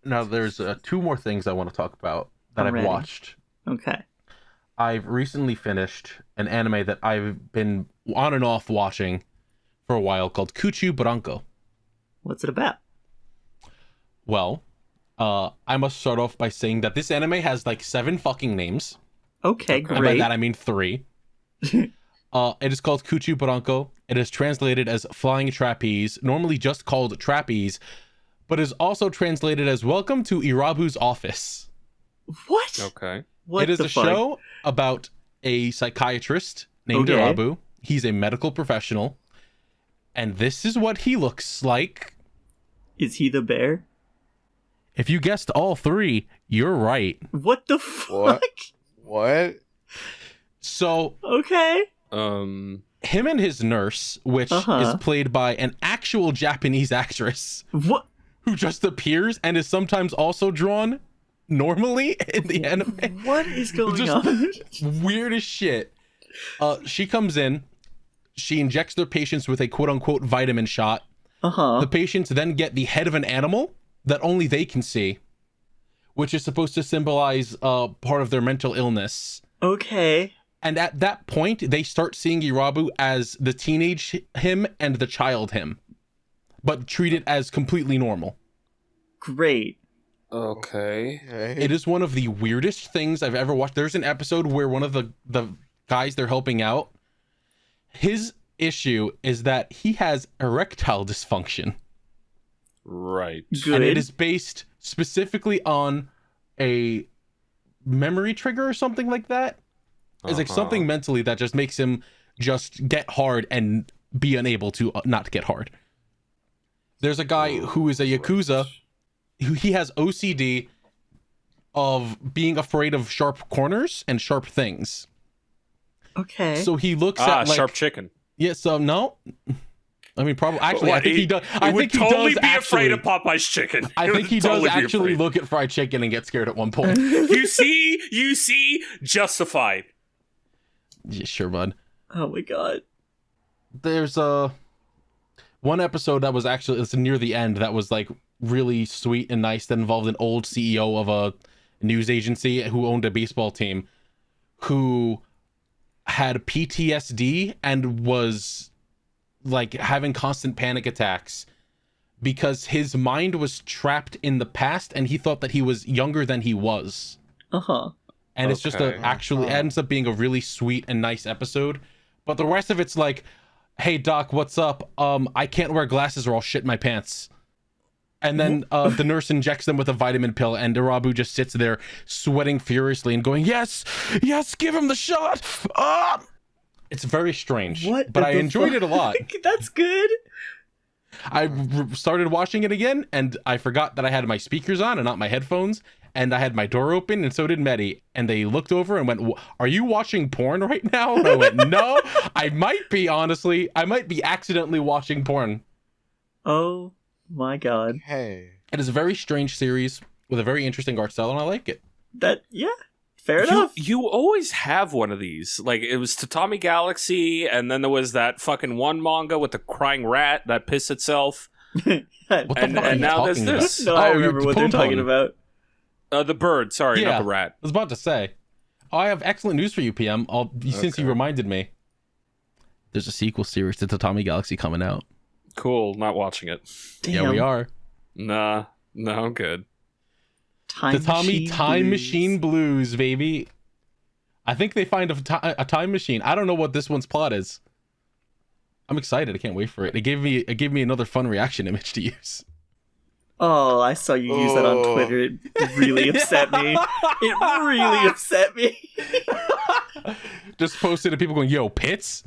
Now there's 2 more things I want to talk about that I'm I've ready. watched. Okay. I've recently finished an anime that I've been on and off watching for a while called Kuchu Branco. What's it about? Well, I must start off by saying that this anime has like 7 fucking names. Okay, And by great. that I mean 3. It is called Kuchu Branco. It is translated as Flying Trapeze, normally just called Trapeze, but is also translated as Welcome to Irabu's Office. What? Okay. What It is the a fuck? show about a psychiatrist named Okay. Irabu. He's a medical professional. And this is what he looks like. Is he the bear? If you guessed all 3, you're right. What the fuck? What? What? So Okay. him and his nurse, which is played by an actual Japanese actress What? who just appears and is sometimes also drawn normally in the anime. What is going Just on? weird as shit. She comes in, she injects their patients with a quote-unquote vitamin shot. The patients then get the head of an animal that only they can see, which is supposed to symbolize part of their mental illness. Okay. And at that point, they start seeing Irabu as the teenage him and the child him, but treat it as completely normal. Great. Okay. It is one of the weirdest things I've ever watched. There's an episode where one of the guys they're helping out, his issue is that he has erectile dysfunction. Right. Good. And it is based specifically on a memory trigger or something like that. It's like something mentally that just makes him just get hard and be unable to not get hard. There's a guy who is a Yakuza who he has OCD of being afraid of sharp corners and sharp things. Okay. So he looks at like, Sharp Chicken. Yeah, so no. I mean, probably. Actually, I think he does. He would totally be afraid of Popeye's chicken. I think he does actually look at fried chicken and get scared at one point. You see, justified. Yeah, sure, bud. Oh my god. There's one episode that was actually, it's near the end, that was like really sweet and nice, that involved an old CEO of a news agency who owned a baseball team who had PTSD and was like having constant panic attacks because his mind was trapped in the past and he thought that he was younger than he was. And it's just actually ends up being a really sweet and nice episode, but the rest of it's like, hey doc, what's up? I can't wear glasses or I'll shit my pants. And then the nurse injects them with a vitamin pill, and Irabu just sits there sweating furiously and going, yes, give him the shot. It's very strange, but I enjoyed it a lot. That's good. I started watching it again, and I forgot that I had my speakers on and not my headphones, and I had my door open, and so did Metty. And they looked over and went, are you watching porn right now? And I went, no, I might be, honestly. I might be accidentally watching porn. Oh my god. Hey. It is a very strange series with a very interesting art style, and I like it. Fair enough. You always have one of these. Like, it was Tatami Galaxy, and then there was that fucking one manga with the crying rat that pissed itself. What the fuck are you now there's talking this. No, I remember what they're talking about. The bird, sorry, not the rat. I was about to say. Oh, I have excellent news for you, PM. Since you reminded me. There's a sequel series to Tatami Galaxy coming out. Cool, not watching it. Damn. Yeah, we are. Nah, no, I'm good. Time Machine Blues, baby. I think they find a time machine. I don't know what this one's plot is. I'm excited. I can't wait for it. It gave me another fun reaction image to use. Oh, I saw you use that on Twitter. It really upset me. It really upset me. Just posted to people going, yo, pits?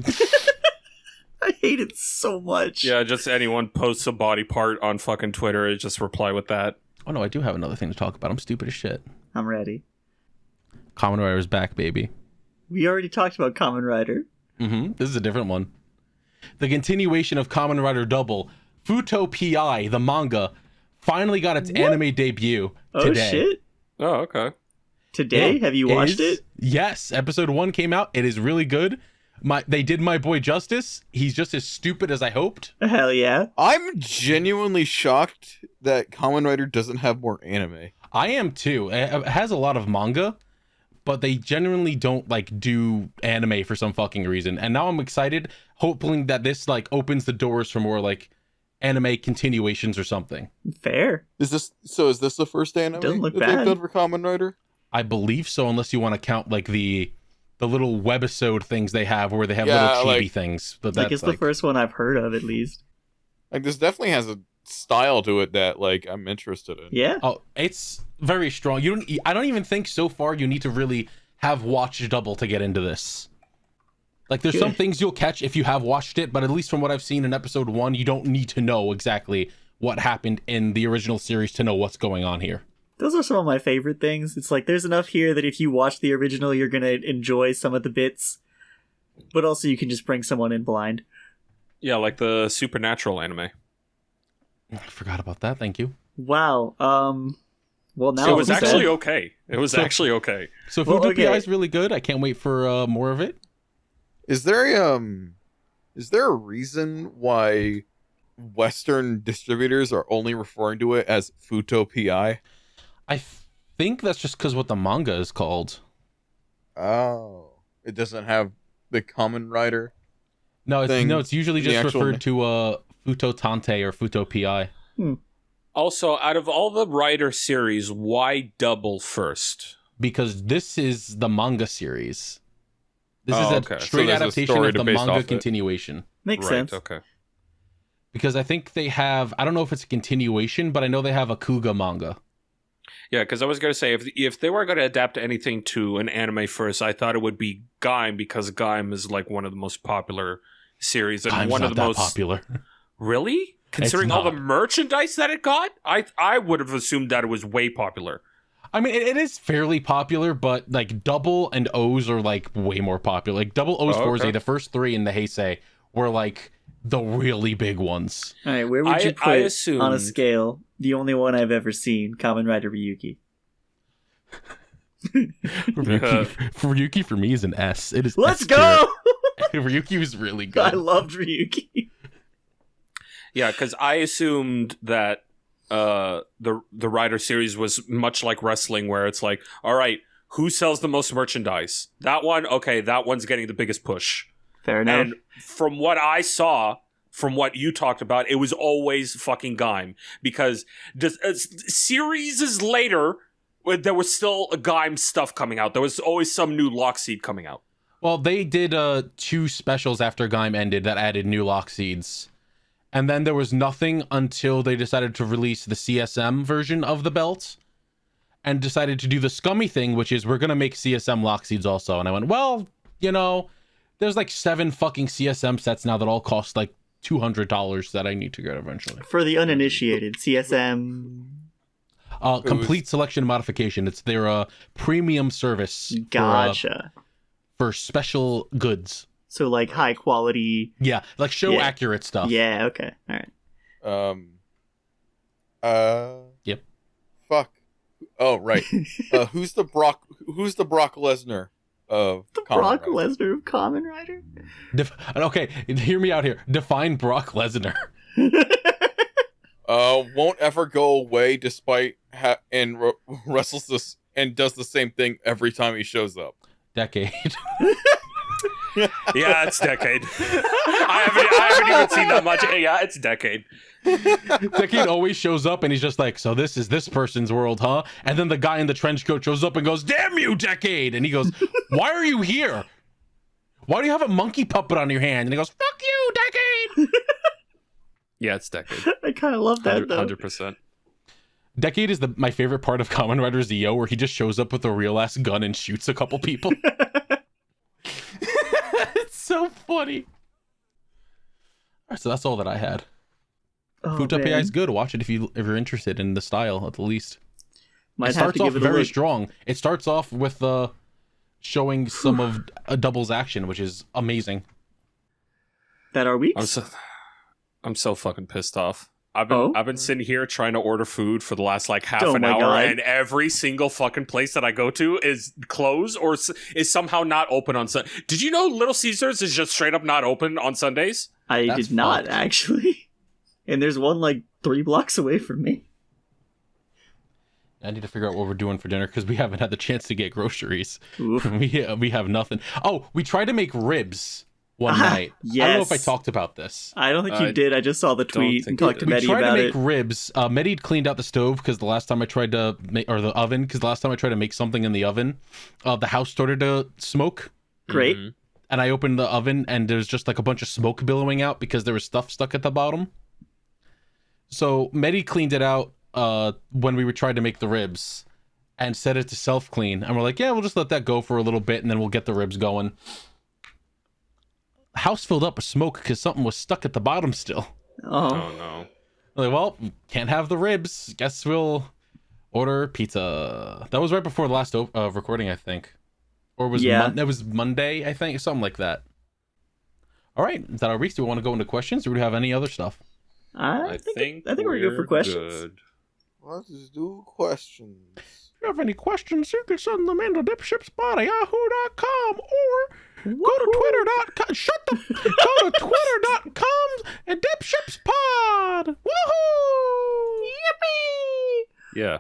I hate it so much. Yeah, just anyone posts a body part on fucking Twitter, just reply with that. Oh no, I do have another thing to talk about. I'm stupid as shit. I'm ready. Kamen Rider's back, baby. We already talked about Kamen Rider. This is a different one. The continuation of Kamen Rider Double, Futo PI, the manga, finally got its anime debut today. Oh shit. Oh, okay. Today? Have you watched it? Yes, episode 1 came out. It is really good. They did my boy justice. He's just as stupid as I hoped. Hell yeah. I'm genuinely shocked that Kamen Rider doesn't have more anime. I am too. It has a lot of manga, but they genuinely don't like do anime for some fucking reason. And now I'm excited, hoping that this like opens the doors for more like anime continuations or something. Fair. Is this the first anime Doesn't look that bad. they've done for Kamen Rider? I believe so, unless you want to count like the little webisode things they have where they have little chibi things. But that's it's the first one I've heard of, at least. Like, this definitely has a style to it that like I'm interested in. Yeah. Oh, it's very strong. I don't even think so far you need to really have watched Double to get into this. Like, there's some things you'll catch if you have watched it, but at least from what I've seen in episode 1, you don't need to know exactly what happened in the original series to know what's going on here. Those are some of my favorite things. It's like, there's enough here that if you watch the original, you're going to enjoy some of the bits, but also you can just bring someone in blind. Yeah, like the Supernatural anime. I forgot about that. Thank you. Wow. Well, now it was actually okay. It was actually okay. So Futo PI is really good. I can't wait for more of it. Is there a reason why Western distributors are only referring to it as Futo PI? I think that's just because what the manga is called. Oh, it doesn't have the Kamen Rider. No, it's usually just referred to Futo Tante or Futo PI. Also, out of all the Rider series, why Double first? Because this is the manga series. This is a straight so adaptation of the manga continuation. Makes sense. Okay. Because I think they have, I don't know if it's a continuation, but I know they have a Kuga manga. Yeah, because I was going to say, if they were going to adapt anything to an anime first, I thought it would be Gaim, because Gaim is like one of the most popular series. And Gaim's one not of the most popular. Really? Considering all the merchandise that it got? I would have assumed that it was way popular. I mean, it is fairly popular, but like Double and O's are like way more popular. Like Double O's Forza, the first 3 in the Heisei were like the really big ones. All right, where would you put I on a assumed- scale the only one I've ever seen, Kamen Rider Ryuki? Ryuki for me is an S. It is. Let's S go! tier. Ryuki was really I good. loved Ryuki. Yeah, because I assumed that the Rider series was much like wrestling, where it's like, all right, who sells the most merchandise? That one, okay, that one's getting the biggest push. Fair enough. And from what I saw, from what you talked about, it was always fucking Gaim. Because series later, there was still a Gaim stuff coming out. There was always some new Lockseed coming out. Well, they did 2 specials after Gaim ended that added new lock seeds. And then there was nothing until they decided to release the CSM version of the belt and decided to do the scummy thing, which is we're going to make CSM lock seeds also. And I went, well, you know, there's like 7 fucking CSM sets now that all cost like $200 that I need to get eventually. For the uninitiated, CSM... Complete selection modification. It's their premium service Gotcha. for special goods. So, like, high quality... Yeah, like show accurate stuff. Yeah, okay. All right. Yep. Fuck. Oh, right. Who's the Brock Lesnar of The Kamen Brock Rider? Lesnar of Kamen Rider? Okay, hear me out here. Define Brock Lesnar. Won't ever go away despite wrestles this and does the same thing every time he shows up. Decade. Yeah, it's Decade. I haven't even seen that much. Yeah, it's Decade. Decade always shows up and he's just like, so this is this person's world, huh? And then the guy in the trench coat shows up and goes, damn you, Decade! And he goes, why are you here? Why do you have a monkey puppet on your hand? And he goes, fuck you, Decade! Yeah, it's Decade. I kind of love that, though. 100%. Decade is my favorite part of Kamen Rider Zio, where he just shows up with a real-ass gun and shoots a couple people. It's so funny. All right, so that's all that I had. Futa PI is good. Watch it if you're interested in the style, at the least. It starts off very strong. It starts off with showing some of a Double's action, which is amazing. That are weeks? I'm so fucking pissed off. I've been sitting here trying to order food for the last like half an hour, God. and every single fucking place that I go to is closed or is somehow not open on Sunday. Did you know Little Caesars is just straight up not open on Sundays? I did not, actually. And there's one like 3 blocks away from me. I need to figure out what we're doing for dinner because we haven't had the chance to get groceries. Oof. We have nothing. Oh, we tried to make ribs one night. Yes. I don't know if I talked about this. I don't think you did. I just saw the tweet and talked to Metty about it. We tried to make ribs. Metty cleaned out the stove because the last time I tried to make, or the oven, because the last time I tried to make something in the oven, the house started to smoke. Great. Mm-hmm. And I opened the oven and there's just like a bunch of smoke billowing out because there was stuff stuck at the bottom. So Metty cleaned it out when we tried to make the ribs and set it to self-clean. And we're like, yeah, we'll just let that go for a little bit and then we'll get the ribs going. House filled up with smoke because something was stuck at the bottom still. Oh no. Like, well, can't have the ribs. Guess we'll order pizza. That was right before the last recording, I think. Or was it was Monday, I think, something like that. All right, is that our week? Do we want to go into questions or do we have any other stuff? I think we're good for questions. Good. Let's do questions. If you have any questions, you can send them in to DipShipsPod at yahoo.com or go to twitter.com. Go to twitter.com and DipShipsPod. Woohoo! Yippee! Yeah.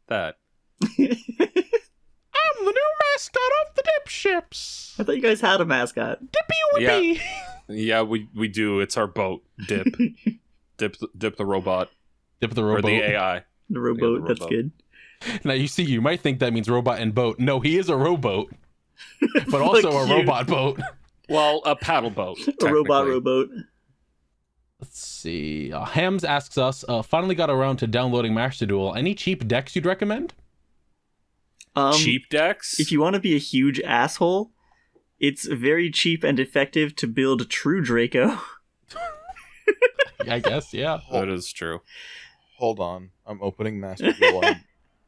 That. I'm the new mascot of the DipShips. I thought you guys had a mascot. Dippy Whippy. Yeah, we do. It's our boat. Dip. Dip the robot. Dip the Or rowboat. the AI. The rowboat, the that's rowboat. good. Now you might think that means robot and boat. No, he is a rowboat, but also a robot boat. Well, a paddle boat. A robot technically. rowboat. Let's see. Hams asks us, finally got around to downloading Master Duel. Any cheap decks you'd recommend? Cheap decks? If you want to be a huge asshole, it's very cheap and effective to build True Draco. I guess, yeah. That is true. Hold on. I'm opening Master Duel.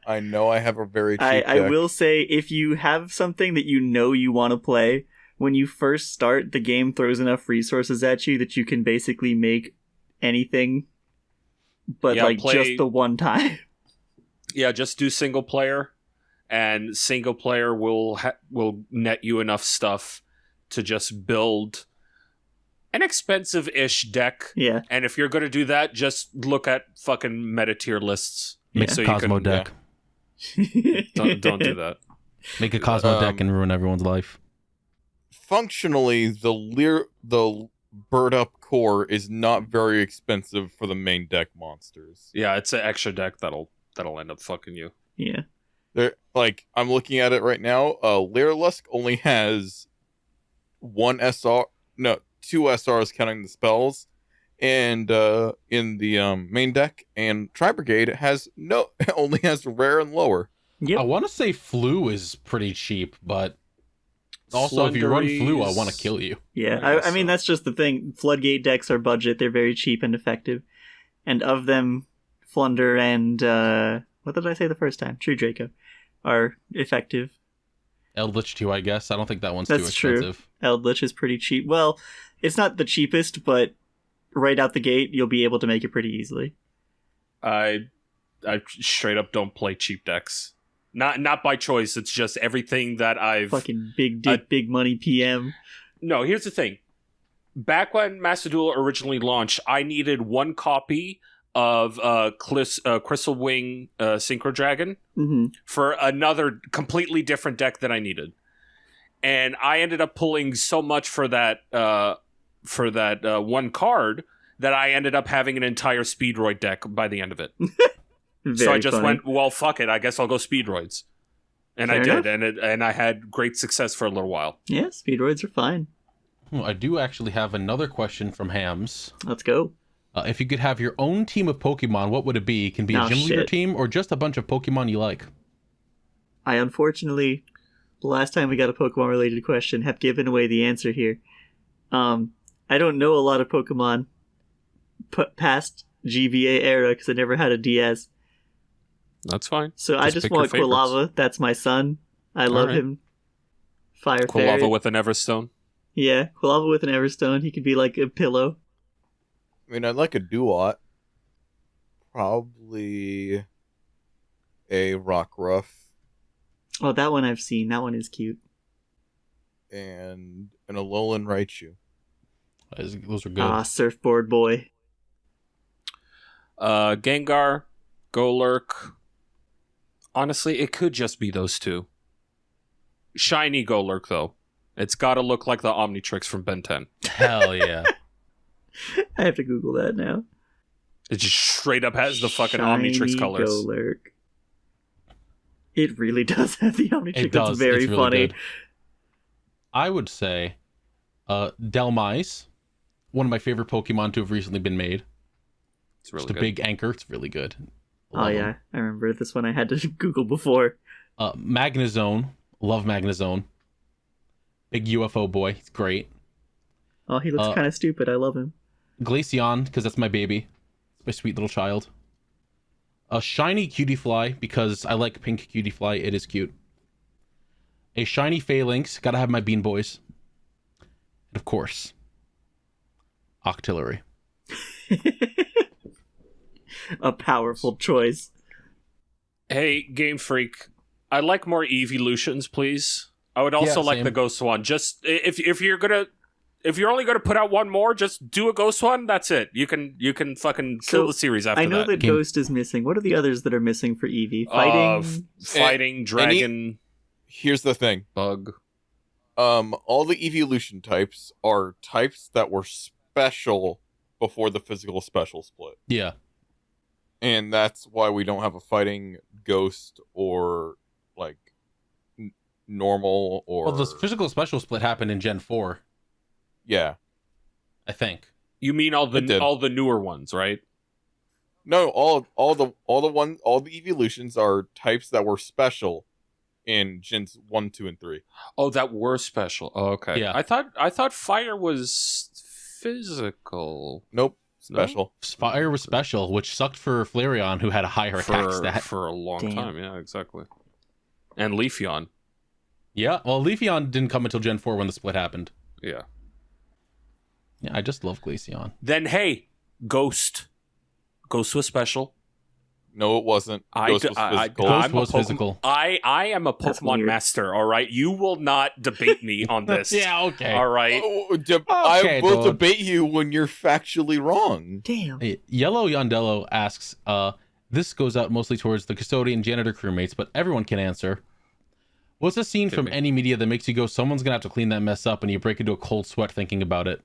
I know I have a very cheap I deck. will say, if you have something that you know you want to play, when you first start, the game throws enough resources at you that you can basically make anything, but just the one time. Yeah, just do single player, and single player will net you enough stuff to just build an expensive-ish deck. Yeah. And if you're going to do that, just look at fucking meta tier lists. Make a Cosmo deck. Yeah. Don't do that. Make a Cosmo deck and ruin everyone's life. Functionally, the bird up core is not very expensive for the main deck monsters. Yeah, it's an extra deck that'll end up fucking you. Yeah. They're, like, I'm looking at it right now. Lyrilusk only has two SRs counting the spells, and in the main deck, and Tri-Brigade only has rare and lower. Yep. I want to say Flu is pretty cheap, but also if you run Flu, I want to kill you. Yeah, I mean, that's just the thing. Floodgate decks are budget, they're very cheap and effective. And of them, Flunder and, what did I say the first time? True Draco are effective. Eldritch too, I guess. I don't think that one's That's too expensive. True. Eldritch is pretty cheap. Well, it's not the cheapest, but right out the gate, you'll be able to make it pretty easily. I straight up don't play cheap decks. Not by choice. It's just everything that I've fucking big dick, big money PM. No, here's the thing. Back when Master Duel originally launched, I needed one copy of Crystal Wing Synchro Dragon for another completely different deck that I needed, and I ended up pulling so much for that one card that I ended up having an entire Speedroid deck by the end of it. So I just went, well, fuck it, I guess I'll go Speedroids, and Fair I did, enough. and I had great success for a little while. Yeah, Speedroids are fine. Well, I do actually have another question from Hams. Let's go. If you could have your own team of Pokemon, what would it be? It can be a gym leader team or just a bunch of Pokemon you like. I unfortunately, the last time we got a Pokemon related question, have given away the answer here. I don't know a lot of Pokemon past GBA era because I never had a DS. That's fine. So I just want Quilava. That's my son. I love him. Fire Fairy. Quilava with an Everstone. Yeah, Quilava with an Everstone. He could be like a pillow. I mean, I'd like a Duot. Probably a Rockruff. Oh, that one I've seen. That one is cute. And an Alolan Raichu. Those are good. Ah, Surfboard Boy. Gengar, Golurk. Honestly, it could just be those two. Shiny Golurk, though. It's got to look like the Omnitrix from Ben 10. Hell yeah. I have to Google that now. It just straight up has the fucking Shiny Omnitrix colors. Golurk. It really does have the Omnitrix. It does. It's very really funny. Good. I would say Delmise, one of my favorite Pokemon to have recently been made. It's really just a big anchor. It's really good. Oh yeah, I remember this one I had to Google before. Magnezone. Love Magnezone. Big UFO boy. He's great. Oh, he looks kind of stupid. I love him. Glaceon, because that's my baby. It's my sweet little child. A shiny Cutiefly, because I like pink Cutiefly. It is cute. A shiny Phalanx. Gotta have my Bean Boys. And of course, Octillery. A powerful choice. Hey, Game Freak. I'd like more evolutions, please. I would also like the Ghost one. Just if you're only gonna put out one more, just do a Ghost one. That's it. You can fucking kill the series after that. I know that Ghost is missing. What are the others that are missing for Eevee? Fighting, Dragon. Here's the thing. Bug. All the evolution types are types that were special before the physical special split. Yeah. And that's why we don't have a fighting Ghost or like normal or. Well, the physical special split happened in Gen 4. Yeah, I think. You mean all the newer ones, right? No, all the evolutions are types that were special in Gens 1, 2, and 3. Oh, that were special. Oh, okay. Yeah. I thought fire was physical. Nope. Special. No? Fire was special, which sucked for Flareon, who had a higher attack stat. For a long time, yeah, exactly. And Leafeon. Yeah, well, Leafeon didn't come until Gen 4 when the split happened. Yeah. Yeah, I just love Glaceon. Then, hey, Ghost. Ghost was special. No, it wasn't. Ghost was physical. Ghost was physical. I am a Pokemon master, all right? You will not debate me on this. Yeah, okay. All right. I will debate you when you're factually wrong. Damn. Hey, Yellow Yondello asks, this goes out mostly towards the custodian janitor crewmates, but everyone can answer. What's a scene from any media that makes you go, someone's gonna have to clean that mess up, and you break into a cold sweat thinking about it?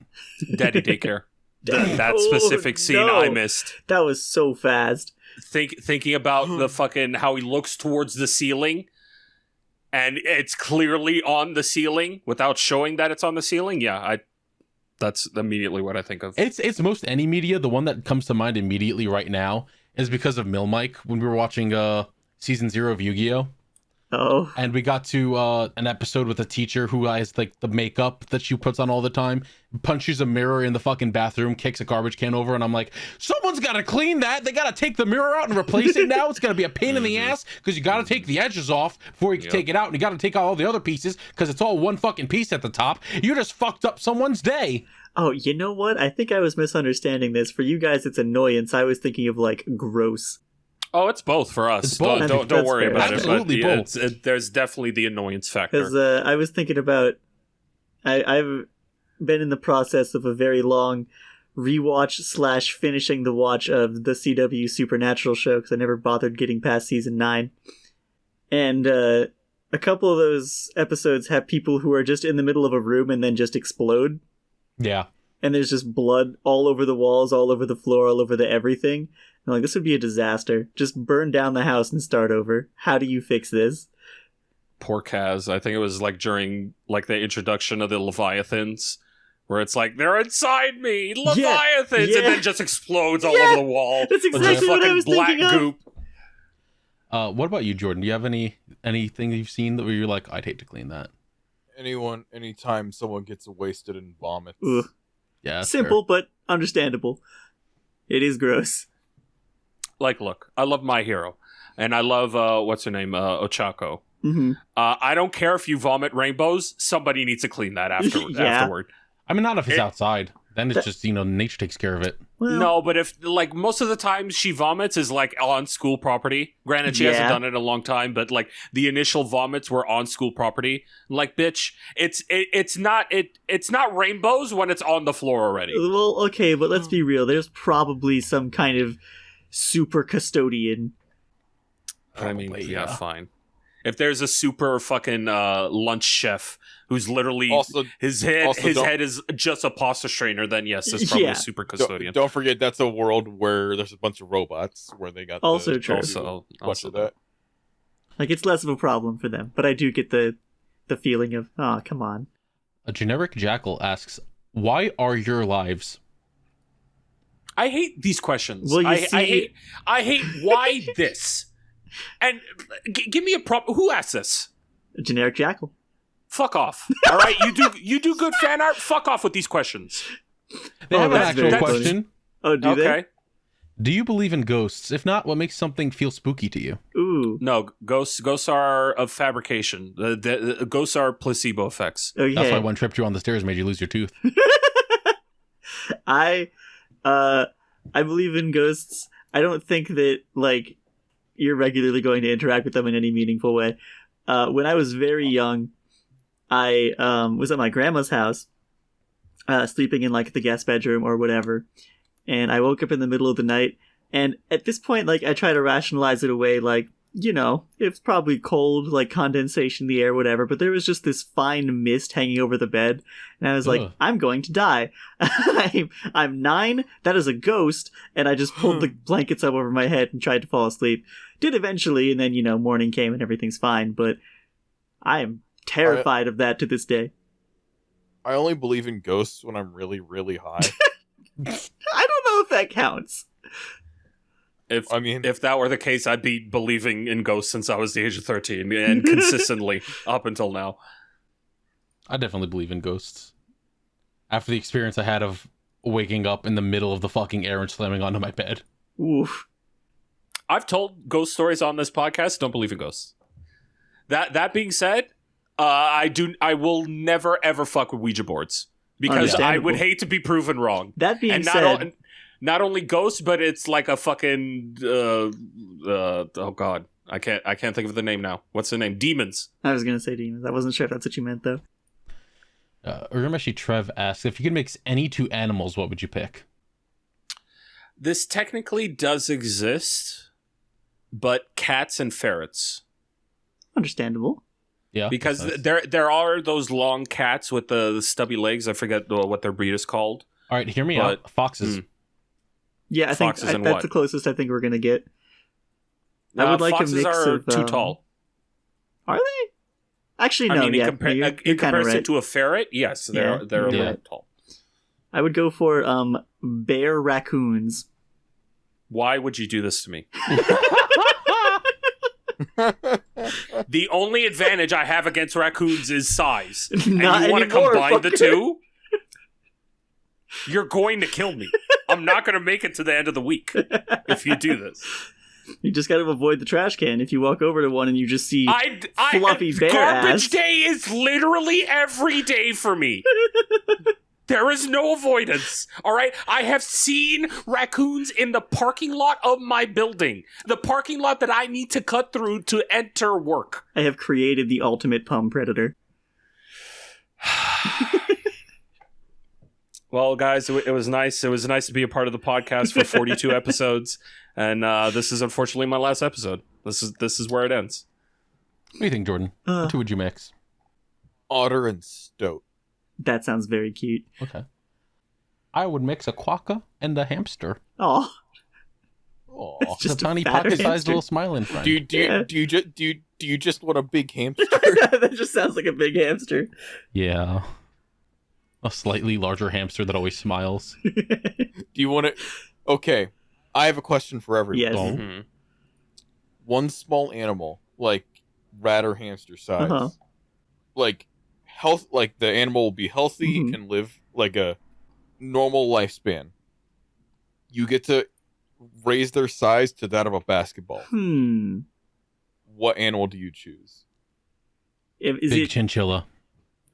Daddy daycare. That specific scene I missed. That was so fast. Thinking about the fucking how he looks towards the ceiling, and it's clearly on the ceiling without showing that it's on the ceiling. Yeah, that's immediately what I think of. It's most any media. The one that comes to mind immediately right now is because of Mill Mike when we were watching season 0 of Yu-Gi-Oh! Oh. And we got to an episode with a teacher who has like the makeup that she puts on all the time, punches a mirror in the fucking bathroom, kicks a garbage can over, and I'm like, someone's got to clean that. They got to take the mirror out and replace it now. It's going to be a pain in the ass because you got to take the edges off before you can take it out, and you got to take out all the other pieces because it's all one fucking piece at the top. You just fucked up someone's day. Oh, you know what? I think I was misunderstanding this. For you guys, it's annoyance. I was thinking of like gross. Oh, it's both for us. It's both. Don't worry fair. about Absolutely it. But both. There's definitely the annoyance factor. Because I was thinking about... I've been in the process of a very long rewatch / finishing the watch of the CW Supernatural show because I never bothered getting past season 9. And a couple of those episodes have people who are just in the middle of a room and then just explode. Yeah. And there's just blood all over the walls, all over the floor, all over the everything. I'm like, this would be a disaster. Just burn down the house and start over. How do you fix this? Poor Kaz. I think it was like during like the introduction of the Leviathans, where it's like, they're inside me, Leviathans, and then just explodes all over the wall. That's exactly what I was thinking of. Goop. What about you, Jordan? Do you have anything you've seen that where you're like, I'd hate to clean that? Anytime someone gets wasted and vomits. Ugh. Yeah, simple but understandable. It is gross. Like, look, I love My Hero, and I love what's her name, Ochako. Mm-hmm. I don't care if you vomit rainbows. Somebody needs to clean that afterward. I mean, not if it's outside. Then it's just, nature takes care of it. Well, no, but if, like, most of the time she vomits is, like, on school property. Granted, she hasn't done it in a long time, but, like, the initial vomits were on school property. Like, bitch, it's not rainbows when it's on the floor already. Well, okay, but let's be real. There's probably some kind of super custodian. I mean, yeah, fine. If there's a super fucking lunch chef who's literally his head is just a pasta strainer, then yes, it's probably a super custodian. Don't forget that's a world where there's a bunch of robots where they got also the, true. Also that. Like, it's less of a problem for them, but I do get the feeling of, oh, come on. A generic jackal asks, "Why are your lives?" I hate these questions. Well, I hate why this. And give me a prop. Who asked this? A generic jackal. Fuck off. All right, you do good fan art. Fuck off with these questions. They have an that's actual very question. Oh, do they? Do you believe in ghosts? If not, what makes something feel spooky to you? Ooh. No, ghosts are of fabrication. The ghosts are placebo effects. Okay. That's why one trip you on the stairs made you lose your tooth. I believe in ghosts. I don't think that, like, you're regularly going to interact with them in any meaningful way. When I was very young, I was at my grandma's house, sleeping in, like, the guest bedroom or whatever, and I woke up in the middle of the night, and at this point, like, I try to rationalize it away, like, it's probably cold, like condensation in the air, whatever, but there was just this fine mist hanging over the bed, and I was like, I'm going to die. I'm 9, that is a ghost, and I just pulled the blankets up over my head and tried to fall asleep. Did eventually, and then, morning came and everything's fine, but I am terrified of that to this day. I only believe in ghosts when I'm really, really high. I don't know if that counts. If that were the case, I'd be believing in ghosts since I was the age of 13 and consistently up until now. I definitely believe in ghosts. After the experience I had of waking up in the middle of the fucking air and slamming onto my bed. Oof. I've told ghost stories on this podcast. Don't believe in ghosts. That being said, I will never ever fuck with Ouija boards because I would hate to be proven wrong. That being and said, not only ghosts, but it's like a fucking oh god, I can't think of the name now. What's the name? Demons. I was gonna say demons. I wasn't sure if that's what you meant though. Urimeshi Trev asks, if you could mix any two animals, what would you pick? This technically does exist, but cats and ferrets. Understandable. Yeah, because there are those long cats with the stubby legs. I forget what their breed is called. All right, hear me out. Foxes. Yeah, I think that's the closest I think we're gonna get. I would like a mix are of too tall. Are they? Actually, no. I mean, yeah, in comparison right. to a ferret, yes, they're a little tall. I would go for bear raccoons. Why would you do this to me? The only advantage I have against raccoons is size. And you want to combine the two? You're going to kill me. I'm not going to make it to the end of the week if you do this. You just got to avoid the trash can. If you walk over to one and you just see fluffy bear garbage ass. day is literally every day for me. There is no avoidance. All right? I have seen raccoons in the parking lot of my building. The parking lot that I need to cut through to enter work. I have created the ultimate pum predator. Well, guys, it was nice. It was nice to be a part of the podcast for 42 episodes. And this is unfortunately my last episode. This is where it ends. What do you think, Jordan? What two would you mix? Otter and stoat. That sounds very cute. Okay. I would mix a quokka and a hamster. Oh, it's just a tiny pocket-sized little smiling friend. Do you just want a big hamster? That just sounds like a big hamster. Yeah. A slightly larger hamster that always smiles. Do you want it? Okay, I have a question for everyone. Yes. Mm-hmm. One small animal, like rat or hamster size, like the animal will be healthy and live like a normal lifespan. You get to raise their size to that of a basketball. What animal do you choose? Big chinchilla.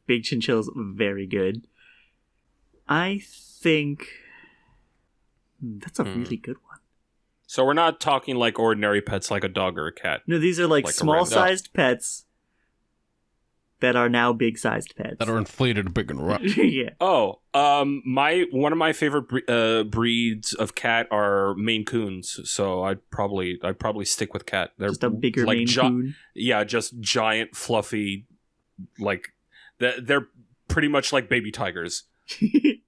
Big chinchilla's very good. I think that's a really good one. So we're not talking like ordinary pets like a dog or a cat. No, these are like small-sized pets that are now big-sized pets. That are inflated big and rough. Yeah. Oh, one of my favorite breeds of cat are Maine Coons. So I'd probably stick with cat. They're just a bigger Maine Coon. Yeah, just giant, fluffy, like they're pretty much like baby tigers. I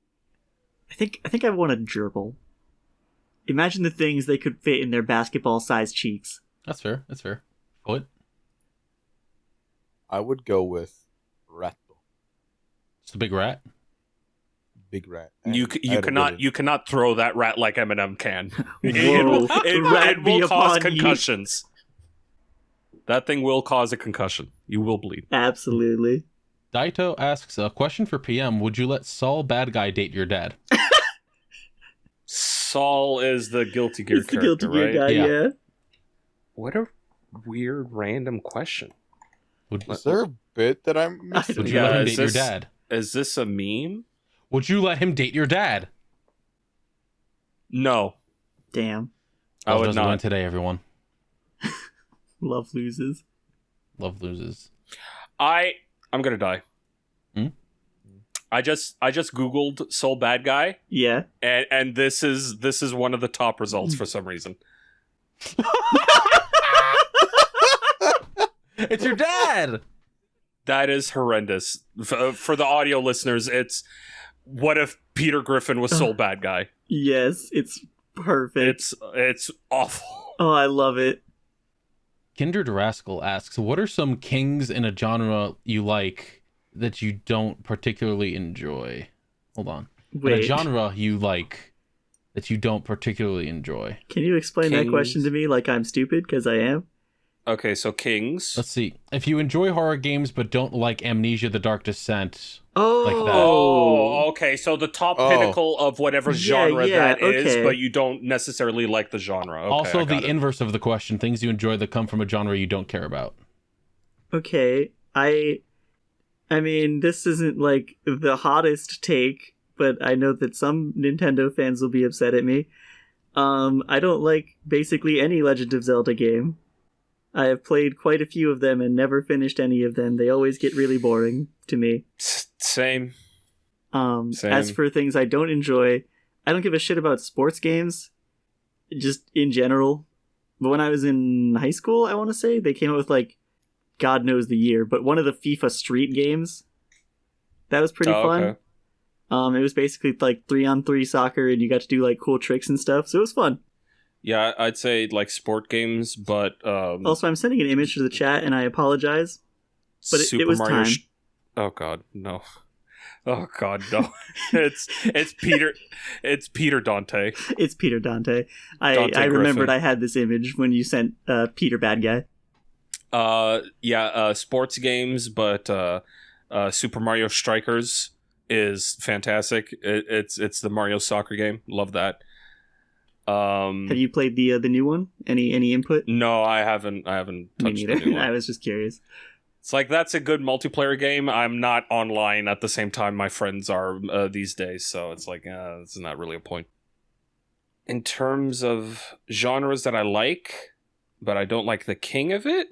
think I want a gerbil. Imagine the things they could fit in their basketball-sized cheeks. That's fair. Foot. I would go with ratto. It's the big rat. Big rat. You cannot throw that rat like Eminem can. Whoa, it will cause concussions. That thing will cause a concussion. You will bleed. Absolutely. Daito asks, a question for PM. Would you let Saul Bad Guy date your dad? Saul is the Guilty Gear character, the Guilty Gear right? guy, yeah. What a weird, random question. Is there a bit that I'm missing? Would you let him date your dad? Is this a meme? Would you let him date your dad? No. Damn. I would doesn't not. win today, everyone. Love loses. Love loses. I'm gonna die. I just Googled Soul Bad Guy. Yeah. And this is one of the top results for some reason. It's your dad. That is horrendous. For the audio listeners, it's what if Peter Griffin was Soul Bad Guy? Yes, it's perfect. It's awful. Oh, I love it. Kindred Rascal asks, what are some kings in a genre you like that you don't particularly enjoy? Hold on. Wait. In a genre you like that you don't particularly enjoy. Can you explain that question to me like I'm stupid? Because I am. Okay, so kings. Let's see. If you enjoy horror games but don't like Amnesia: The Dark Descent, like that. Oh, okay. So the top pinnacle of whatever genre that is, but you don't necessarily like the genre. Okay, also, the inverse of the question: things you enjoy that come from a genre you don't care about. Okay, I mean, this isn't like the hottest take, but I know that some Nintendo fans will be upset at me. I don't like basically any Legend of Zelda game. I have played quite a few of them and never finished any of them. They always get really boring to me. Same. Same. As for things I don't enjoy, I don't give a shit about sports games, just in general. But when I was in high school, I want to say, they came out with, like, God knows the year, but one of the FIFA Street games, that was pretty fun. Okay. It was basically like 3-on-3 soccer, and you got to do like cool tricks and stuff, so it was fun. Yeah, I'd say like sport games, but Also, I'm sending an image to the chat, and I apologize, but it was Mario time. Oh God, no! Oh God, no! it's Peter. It's Peter Dante. It's Peter Dante. Dante I remembered Griffin. I had this image when you sent Peter Bad Guy. Sports games, but Super Mario Strikers is fantastic. It's the Mario soccer game. Love that. Have you played the new one? Any input? No, I haven't Me touched the neither. new one. I was just curious. It's like, that's a good multiplayer game. I'm not online at the same time my friends are these days, so it's like, it's not really a point. In terms of genres that I like, but I don't like the king of it,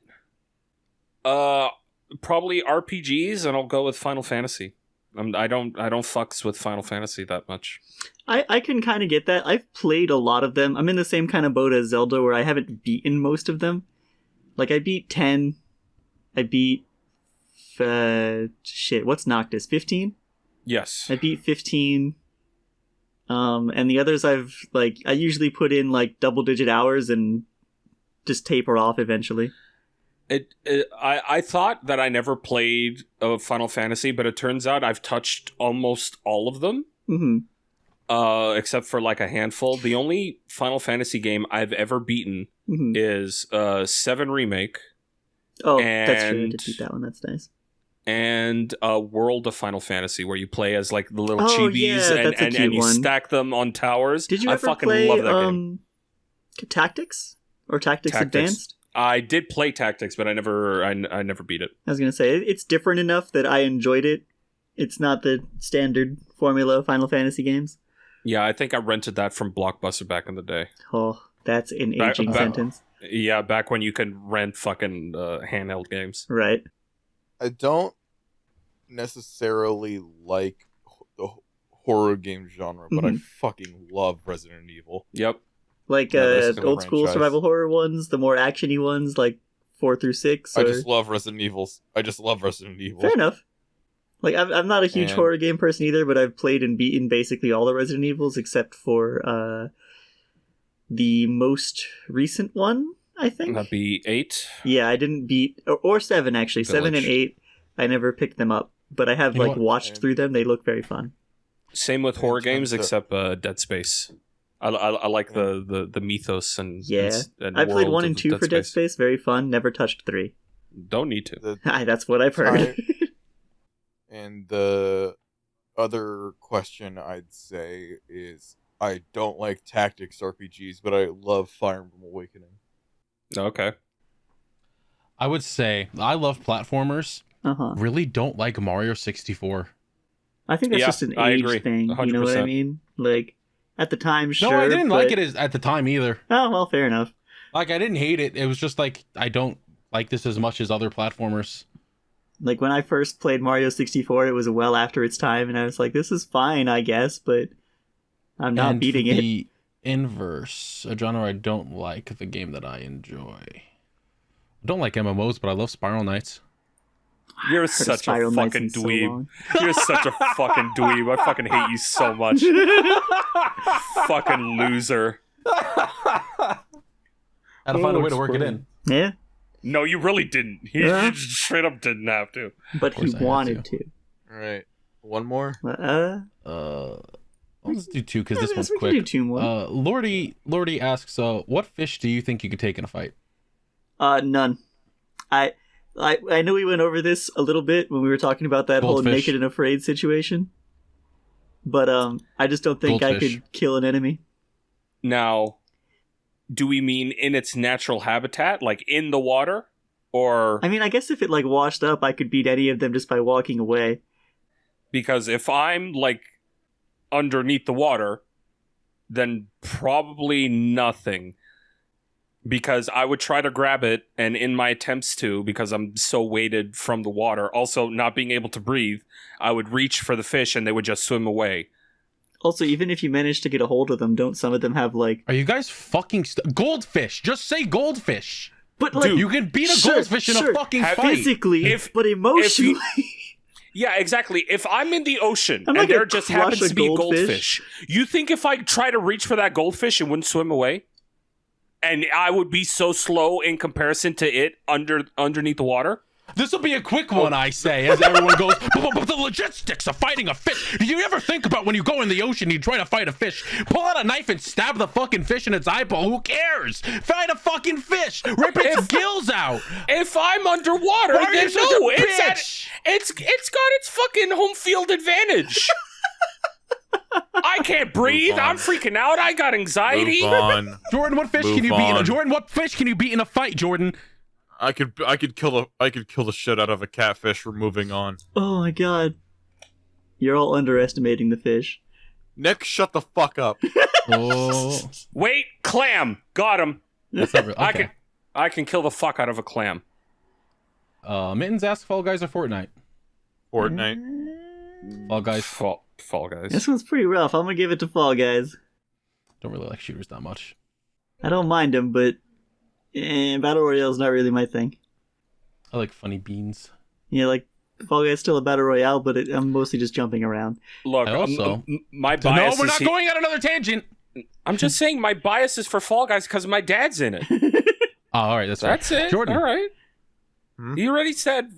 probably RPGs, and I'll go with Final Fantasy. I don't fucks with Final Fantasy that much. I can kind of get that. I've played a lot of them. I'm in the same kind of boat as Zelda, where I haven't beaten most of them. Like, I beat 10. I beat... what's Noctis? 15? Yes. I beat 15. And the others I usually put in, like, double-digit hours and just taper off eventually. I thought that I never played Final Fantasy, but it turns out I've touched almost all of them. Mm-hmm. Except for like a handful. The only Final Fantasy game I've ever beaten is 7 Remake. Oh, that's true. I did beat that one. That's nice. And World of Final Fantasy, where you play as like the little Oh, chibis yeah, that's a cute and you one. stack them on towers. Did you I ever fucking play love that game. Tactics? Or Tactics Advanced? I did play Tactics, but I never beat it. I was going to say, it's different enough that I enjoyed it. It's not the standard formula of Final Fantasy games. Yeah, I think I rented that from Blockbuster back in the day. Oh, that's an aging sentence. Yeah, back when you could rent fucking handheld games. Right. I don't necessarily like the horror game genre, but I fucking love Resident Evil. Yep. Like this is a old school franchise. survival horror ones, the more action-y ones, like 4 through 6. I or... just love Resident Evil. Fair enough. Like, I'm not a huge horror game person either, but I've played and beaten basically all the Resident Evils except for the most recent one, I think. That'd be 8. Yeah, I didn't beat... Or 7, actually. Village. 7 and 8, I never picked them up. But I have, watched through them. They look very fun. Same with horror games, except Dead Space. I like the mythos and... Yeah. And I played world 1 and of 2 for Dead Space. Very fun. Never touched 3. Don't need to. That's what I've heard. And the other question I'd say is, I don't like tactics RPGs, but I love Fire Emblem Awakening. Okay. I would say I love platformers. Really don't like Mario 64. I think that's just an I age agree. thing. 100%. You know what I mean? Like, at the time, sure. No, I didn't but... like it at the time either. Oh, well, fair enough. Like, I didn't hate it. It was just like, I don't like this as much as other platformers. Like, when I first played Mario 64, it was well after its time, and I was like, this is fine, I guess, but I'm not beating it. The inverse, a genre I don't like, the game that I enjoy. I don't like MMOs, but I love Spiral Knights. You're such a Spiral Knights fucking in so dweeb. long. You're such a fucking dweeb. I fucking hate you so much. Fucking loser. Had to find a way to work it in. Yeah, No, you really didn't. You just straight up didn't have to. but he course I had wanted to. Alright, one more? Let's do 2 because this Yes, one's we can quick. do 2 more. Lordy asks, what fish do you think you could take in a fight? None. I know we went over this a little bit when we were talking about that whole Goldfish. naked and afraid situation, but I just don't think I Goldfish. could kill an enemy. Now, do we mean in its natural habitat, like in the water? Or I mean, I guess if it like washed up, I could beat any of them just by walking away. because if I'm like underneath the water, then probably nothing. Because I would try to grab it, and in my attempts to, because I'm so weighted from the water, also not being able to breathe, I would reach for the fish and they would just swim away. Also, even if you manage to get a hold of them, don't some of them have like... Are you guys fucking goldfish? Just say goldfish. But like, Dude, you can beat a goldfish in a fucking fight. Physically, but emotionally... Yeah, exactly. If I'm in the ocean I'm and not there gonna just crush happens a to be a goldfish. goldfish, you think if I try to reach for that goldfish, it wouldn't swim away? And I would be so slow in comparison to it underneath the water? This will be a quick one, I say, as everyone goes, but the logistics of fighting a fish. Did you ever think about when you go in the ocean, you try to fight a fish, pull out a knife and stab the fucking fish in its eyeball? Who cares? Fight a fucking fish. Rip its gills out. If I'm underwater, Why are then you such no, a bitch? it's got its fucking home field advantage. I can't breathe. I'm freaking out. I got anxiety. Move on. Jordan, what fish Move can you beat? on. Jordan, what fish can you beat in a fight, Jordan? I could kill the shit out of a catfish. We're moving on. Oh my god. You're all underestimating the fish. Nick, shut the fuck up. Oh, Wait, clam. Got him. that's not real. Okay. I can kill the fuck out of a clam. Mittens ask Fall Guys or Fortnite? Fortnite. Fall Guys. Fall Guys. This one's pretty rough. I'm gonna give it to Fall Guys. Don't really like shooters that much. I don't mind them, but Battle Royale's not really my thing. I like funny beans. Yeah, like, Fall Guys still a Battle Royale, but I'm mostly just jumping around. Look, I also- my No, bias we're is not going on another tangent. I'm just saying my bias is for Fall Guys because my dad's in it. Oh, all right, that's right. That's it. Jordan. All right. Hmm? You already said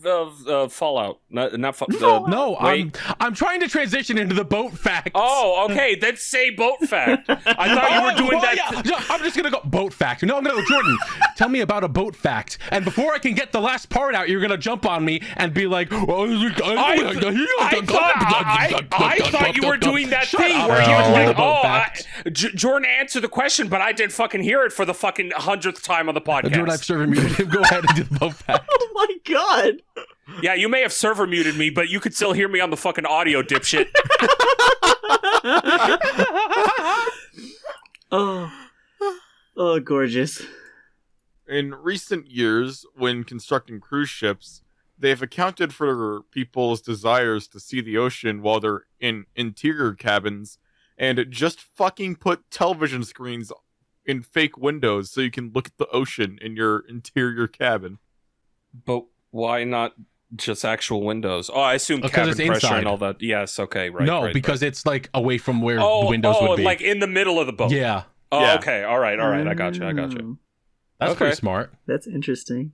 Fallout, not No, wait. I'm trying to transition into the boat facts. Oh, okay. Then say boat fact. I thought you were doing that. Yeah. I'm just gonna go boat fact. No, I'm gonna go, Jordan. Tell me about a boat fact. And before I can get the last part out, you're gonna jump on me and be like, I thought you were doing that Shut thing up. where you No, were like, boat oh, fact. Jordan answered the question, but I didn't fucking hear it for the fucking 100th time on the podcast. Jordan, I've server muted him. Go ahead and do the boat fact. Oh my god! Yeah, you may have server muted me, but you could still hear me on the fucking audio, dipshit. Oh, gorgeous. In recent years, when constructing cruise ships, they've accounted for people's desires to see the ocean while they're in interior cabins, and just fucking put television screens in fake windows so you can look at the ocean in your interior cabin. But why not just actual windows? Oh, I assume Because cabin it's pressure inside. and all that. Yes, okay, right. No, right, because right. it's like away from where the windows would be. like in the middle of the boat. Yeah, Oh, Yeah. okay. All right. I got you. that's Okay. pretty smart. That's interesting.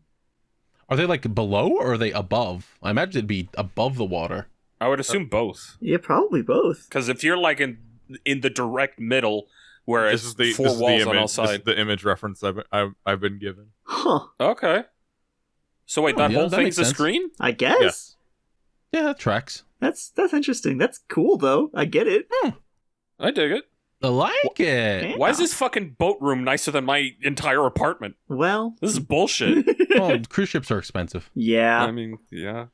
Are they like below or are they above? I imagine it'd be above the water. I would assume both. Yeah, probably both. Because if you're like in the direct middle where This it's is the four this is the walls on image. all This is sides. the image reference I've been given. Huh. Okay. So wait, Oh, that yeah, whole that thing's makes a sense. screen? I guess. Yeah, that tracks. That's interesting. That's cool, though. I get it. I dig it. I like it. Yeah. Why is this fucking boat room nicer than my entire apartment? Well, This is bullshit. Well, cruise ships are expensive. yeah. I mean, yeah.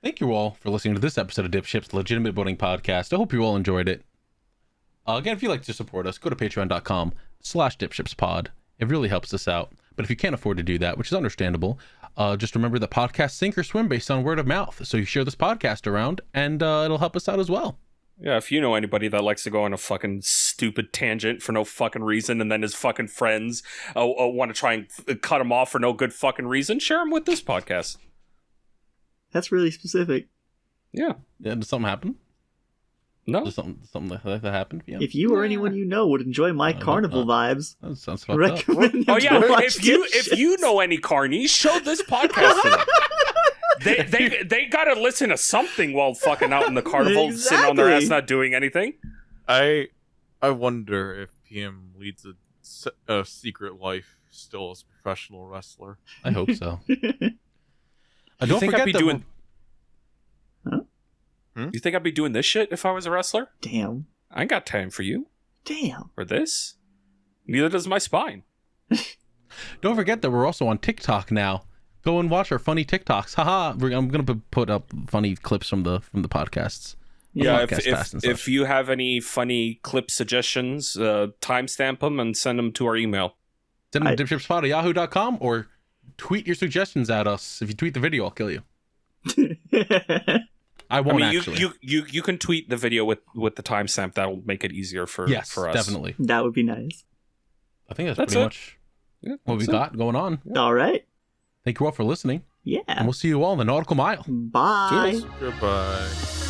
Thank you all for listening to this episode of DipShips, the legitimate boating podcast. I hope you all enjoyed it. Again, if you'd like to support us, go to patreon.com/DipShipsPod. It really helps us out. But if you can't afford to do that, which is understandable, just remember that podcasts sink or swim based on word of mouth. So you share this podcast around, and it'll help us out as well. Yeah, if you know anybody that likes to go on a fucking stupid tangent for no fucking reason, and then his fucking friends want to try and cut him off for no good fucking reason, share him with this podcast. That's really specific. Yeah. Yeah, did something happen? No. Did something like that happen? Yeah. If you or anyone you know would enjoy my carnival vibes, That sounds fucked up. recommend them Oh to yeah, watch if you know any carnies, show this podcast to them. They gotta listen to something while fucking out in the carnival, sitting on their ass Exactly. not doing anything. I wonder if PM leads a secret life still as a professional wrestler. I hope so. You Don't think forget I'd be that doing? Huh? You think I'd be doing this shit if I was a wrestler? Damn. I ain't got time for you Damn. or this. Neither does my spine. Don't forget that we're also on TikTok now. Go and watch our funny TikToks. Haha. I'm gonna put up funny clips from the podcasts. Yeah, Podcast if you have any funny clip suggestions, timestamp them and send them to our email. Send them to DipShipsPod at yahoo.com or tweet your suggestions at us. If you tweet the video, I'll kill you. I won't actually. You can tweet the video with the timestamp. That'll make it easier for us. Definitely. That would be nice. I think that's pretty much what we got going on. All right. Thank you all for listening. Yeah. And we'll see you all in the Nautical Mile. Bye. Goodbye.